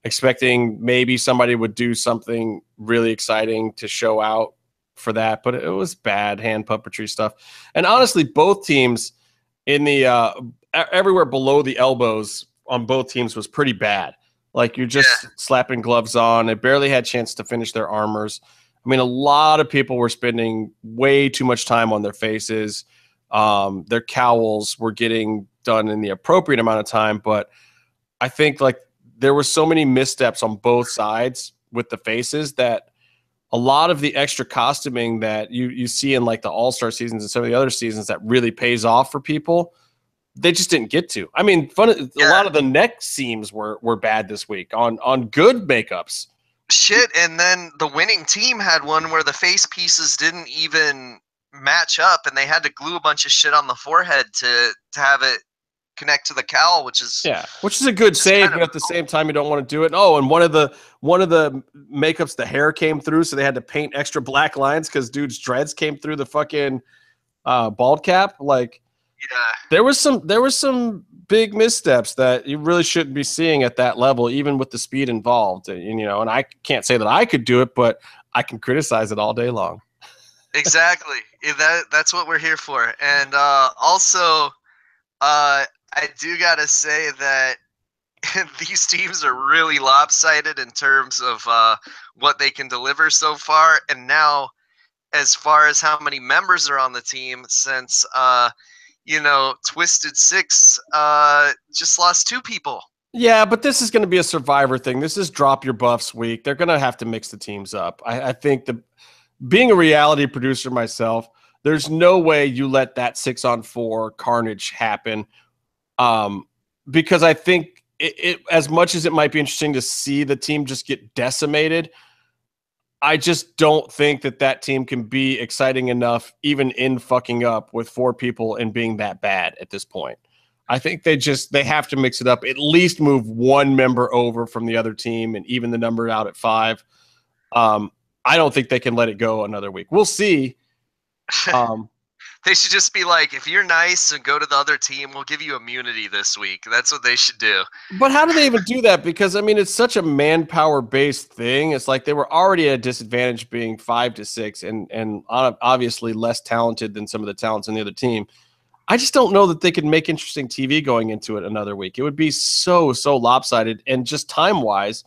expecting maybe somebody would do something really exciting to show out for that, but it was bad hand puppetry stuff. And honestly, both teams in the everywhere below the elbows on both teams was pretty bad. Like you're just slapping gloves on. They barely had a chance to finish their armors. I mean, a lot of people were spending way too much time on their faces. Their cowls were getting done in the appropriate amount of time, but I think like there were so many missteps on both sides with the faces that a lot of the extra costuming that you see in like the All-Star seasons and some of the other seasons that really pays off for people, they just didn't get to. I mean, a lot of the neck seams were bad this week on good makeups. Shit, and then the winning team had one where the face pieces didn't even match up, and they had to glue a bunch of shit on the forehead to have it connect to the cowl, which is a good save, but at the same time you don't want to do it. Oh, and one of the makeups, the hair came through, so they had to paint extra black lines because dude's dreads came through the fucking bald cap. Like, there was some big missteps that you really shouldn't be seeing at that level, even with the speed involved. And, you know, and I can't say that I could do it, but I can criticize it all day long. Exactly. That's what we're here for. And also, I do gotta say that these teams are really lopsided in terms of what they can deliver so far. And now, as far as how many members are on the team, since Twisted Six just lost 2 people. Yeah, but this is going to be a Survivor thing. This is drop your buffs week. They're going to have to mix the teams up. I think being a reality producer myself, there's no way you let that 6-on-4 carnage happen. Because I think it as much as it might be interesting to see the team just get decimated, I just don't think that team can be exciting enough, even in fucking up with 4 people and being that bad at this point. I think they have to mix it up, at least move one member over from the other team and even the number out at 5. I don't think they can let it go another week. We'll see. They should just be like, if you're nice and go to the other team, we'll give you immunity this week. That's what they should do. But how do they even do that? Because, I mean, it's such a manpower-based thing. It's like they were already at a disadvantage being 5-6 and obviously less talented than some of the talents in the other team. I just don't know that they could make interesting TV going into it another week. It would be so lopsided, and just time-wise,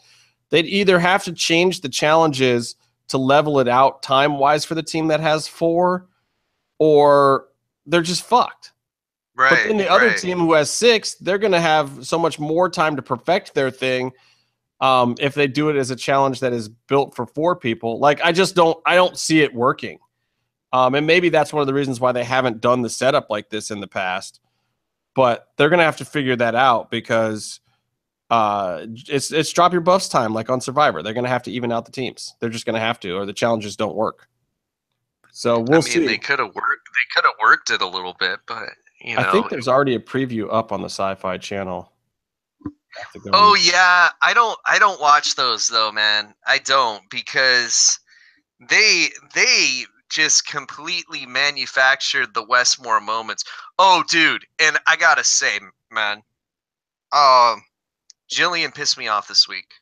they'd either have to change the challenges to level it out time-wise for the team that has 4, or they're just fucked. Right. But then the other team who has 6, they're going to have so much more time to perfect their thing if they do it as a challenge that is built for 4 people. Like, I don't see it working. And maybe that's one of the reasons why they haven't done the setup like this in the past. But they're going to have to figure that out because it's drop your buffs time like on Survivor. They're going to have to even out the teams. They're just going to have to, or the challenges don't work. So we'll see. They could have worked it a little bit, but you know. I think there's already a preview up on the Sci-Fi Channel. Oh yeah, I don't watch those though, man. I don't, because they just completely manufactured the Westmore moments. Oh, dude, and I gotta say, man, Jillian pissed me off this week.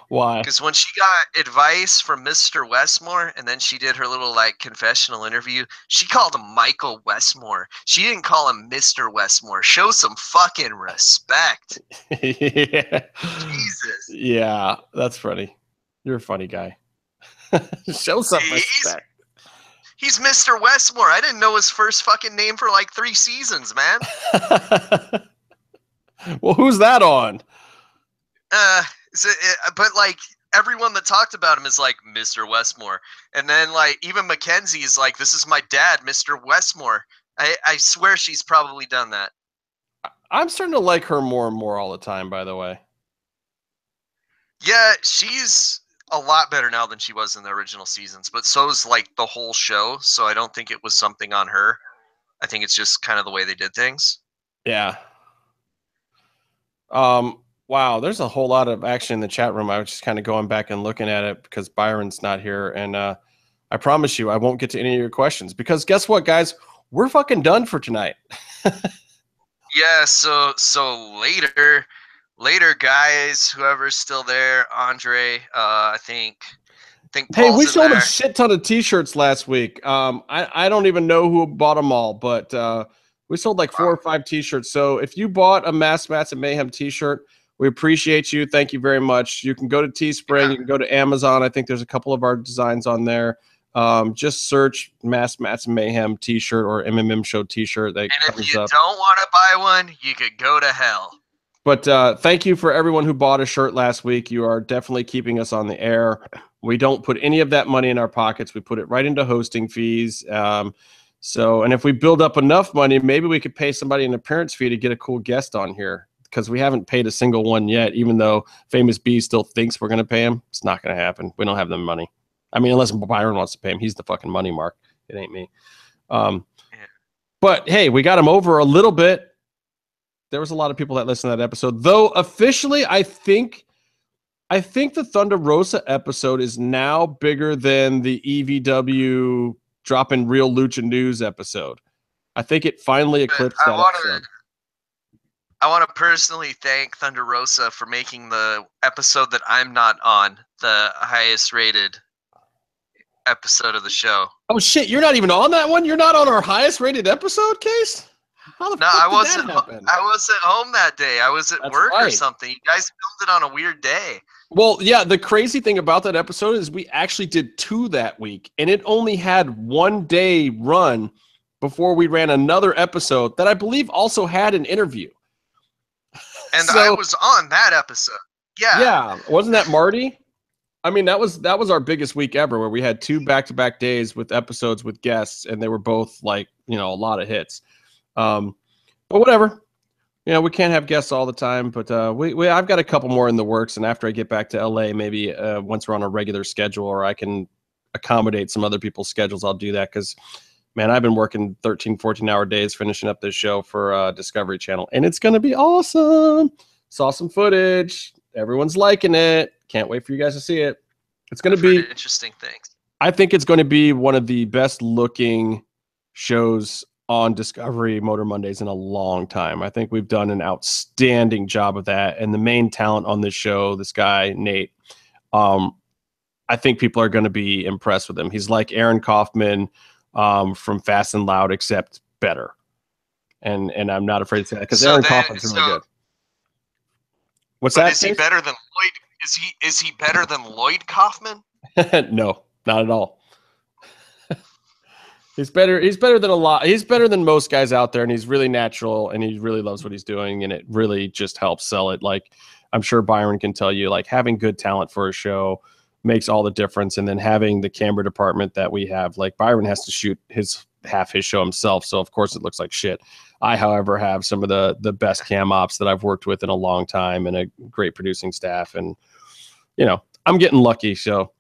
Why? Because when she got advice from Mr. Westmore, and then she did her little like confessional interview, she called him Michael Westmore. She didn't call him Mr. Westmore. Show some fucking respect. Yeah. Jesus. Yeah, that's funny. You're a funny guy. Show some respect. He's Mr. Westmore. I didn't know his first fucking name for like 3 seasons, man. Well, who's that on? But like everyone that talked about him is like Mr. Westmore, and then like even Mackenzie is like, "This is my dad, Mr. Westmore." I swear she's probably done that. I'm starting to like her more and more all the time. By the way. Yeah, she's a lot better now than she was in the original seasons, but so is like the whole show. So I don't think it was something on her. I think it's just kind of the way they did things. Yeah. Wow, there's a whole lot of action in the chat room. I was just kind of going back and looking at it because Byron's not here, and I promise you I won't get to any of your questions because guess what, guys? We're fucking done for tonight. Yeah, so later, guys. Whoever's still there, Andre. I think. Hey, Paul's we in sold there. a shit ton of T-shirts last week. I don't even know who bought them all, but we sold like 4 or 5 T-shirts. So if you bought a Mass Mats and Mayhem T-shirt, we appreciate you. Thank you very much. You can go to Teespring. You can go to Amazon. I think there's a couple of our designs on there. Just search Mass Mats and Mayhem T-shirt or MMM Show T-shirt. And if you don't want to buy one, you could go to hell. But thank you for everyone who bought a shirt last week. You are definitely keeping us on the air. We don't put any of that money in our pockets. We put it right into hosting fees. And if we build up enough money, maybe we could pay somebody an appearance fee to get a cool guest on here, because we haven't paid a single one yet, even though Famous B still thinks we're going to pay him. It's not going to happen. We don't have the money. I mean, unless Byron wants to pay him. He's the fucking money mark. It ain't me. But hey, we got him over a little bit. There was a lot of people that listened to that episode. Though officially, I think the Thunder Rosa episode is now bigger than the EVW Dropping Real Lucha News episode. I think it finally eclipsed that episode. I want to personally thank Thunder Rosa for making the episode that I'm not on the highest rated episode of the show. Oh shit, you're not even on that one? You're not on our highest rated episode, Case? How the fuck I did wasn't. that happen? I wasn't home that day. I was at work or something. You guys filmed it on a weird day. Well, yeah, the crazy thing about that episode is we actually did 2 that week, and it only had 1 day run before we ran another episode that I believe also had an interview. And I was on that episode. Yeah. Yeah. Wasn't that Marty? I mean, that was our biggest week ever, where we had 2 back-to-back days with episodes with guests, and they were both like, a lot of hits. But whatever. We can't have guests all the time, but I've got a couple more in the works, and after I get back to LA, maybe once we're on a regular schedule, or I can accommodate some other people's schedules, I'll do that, because man, I've been working 13, 14-hour days finishing up this show for Discovery Channel, and it's going to be awesome. Saw some footage. Everyone's liking it. Can't wait for you guys to see it. It's going to be interesting things. I think it's going to be one of the best-looking shows on Discovery Motor Mondays in a long time. I think we've done an outstanding job of that, and the main talent on this show, this guy, Nate, I think people are going to be impressed with him. He's like Aaron Kaufman from Fast and Loud, except better. And I'm not afraid to say that because So Aaron then- Kaufman's really so- good. What's But that? is he Chase? better than Lloyd? Is he better than Lloyd Kaufman? No, not at all. He's better than a lot. He's better than most guys out there, and he's really natural, and he really loves what he's doing, and it really just helps sell it. Like I'm sure Byron can tell you, like having good talent for a show makes all the difference, and then having the camera department that we have, like Byron has to shoot half his show himself, so of course it looks like shit. I, however, have some of the best cam ops that I've worked with in a long time, and a great producing staff, and I'm getting lucky. So,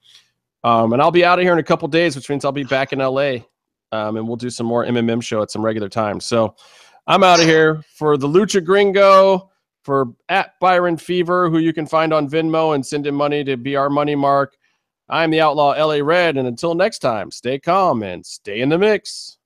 and I'll be out of here in a couple days, which means I'll be back in LA. And we'll do some more MMM show at some regular times. So I'm out of here for the Lucha Gringo, for at Byron Fever, who you can find on Venmo and send him money to be our money mark. I'm the Outlaw LA Red. And until next time, stay calm and stay in the mix.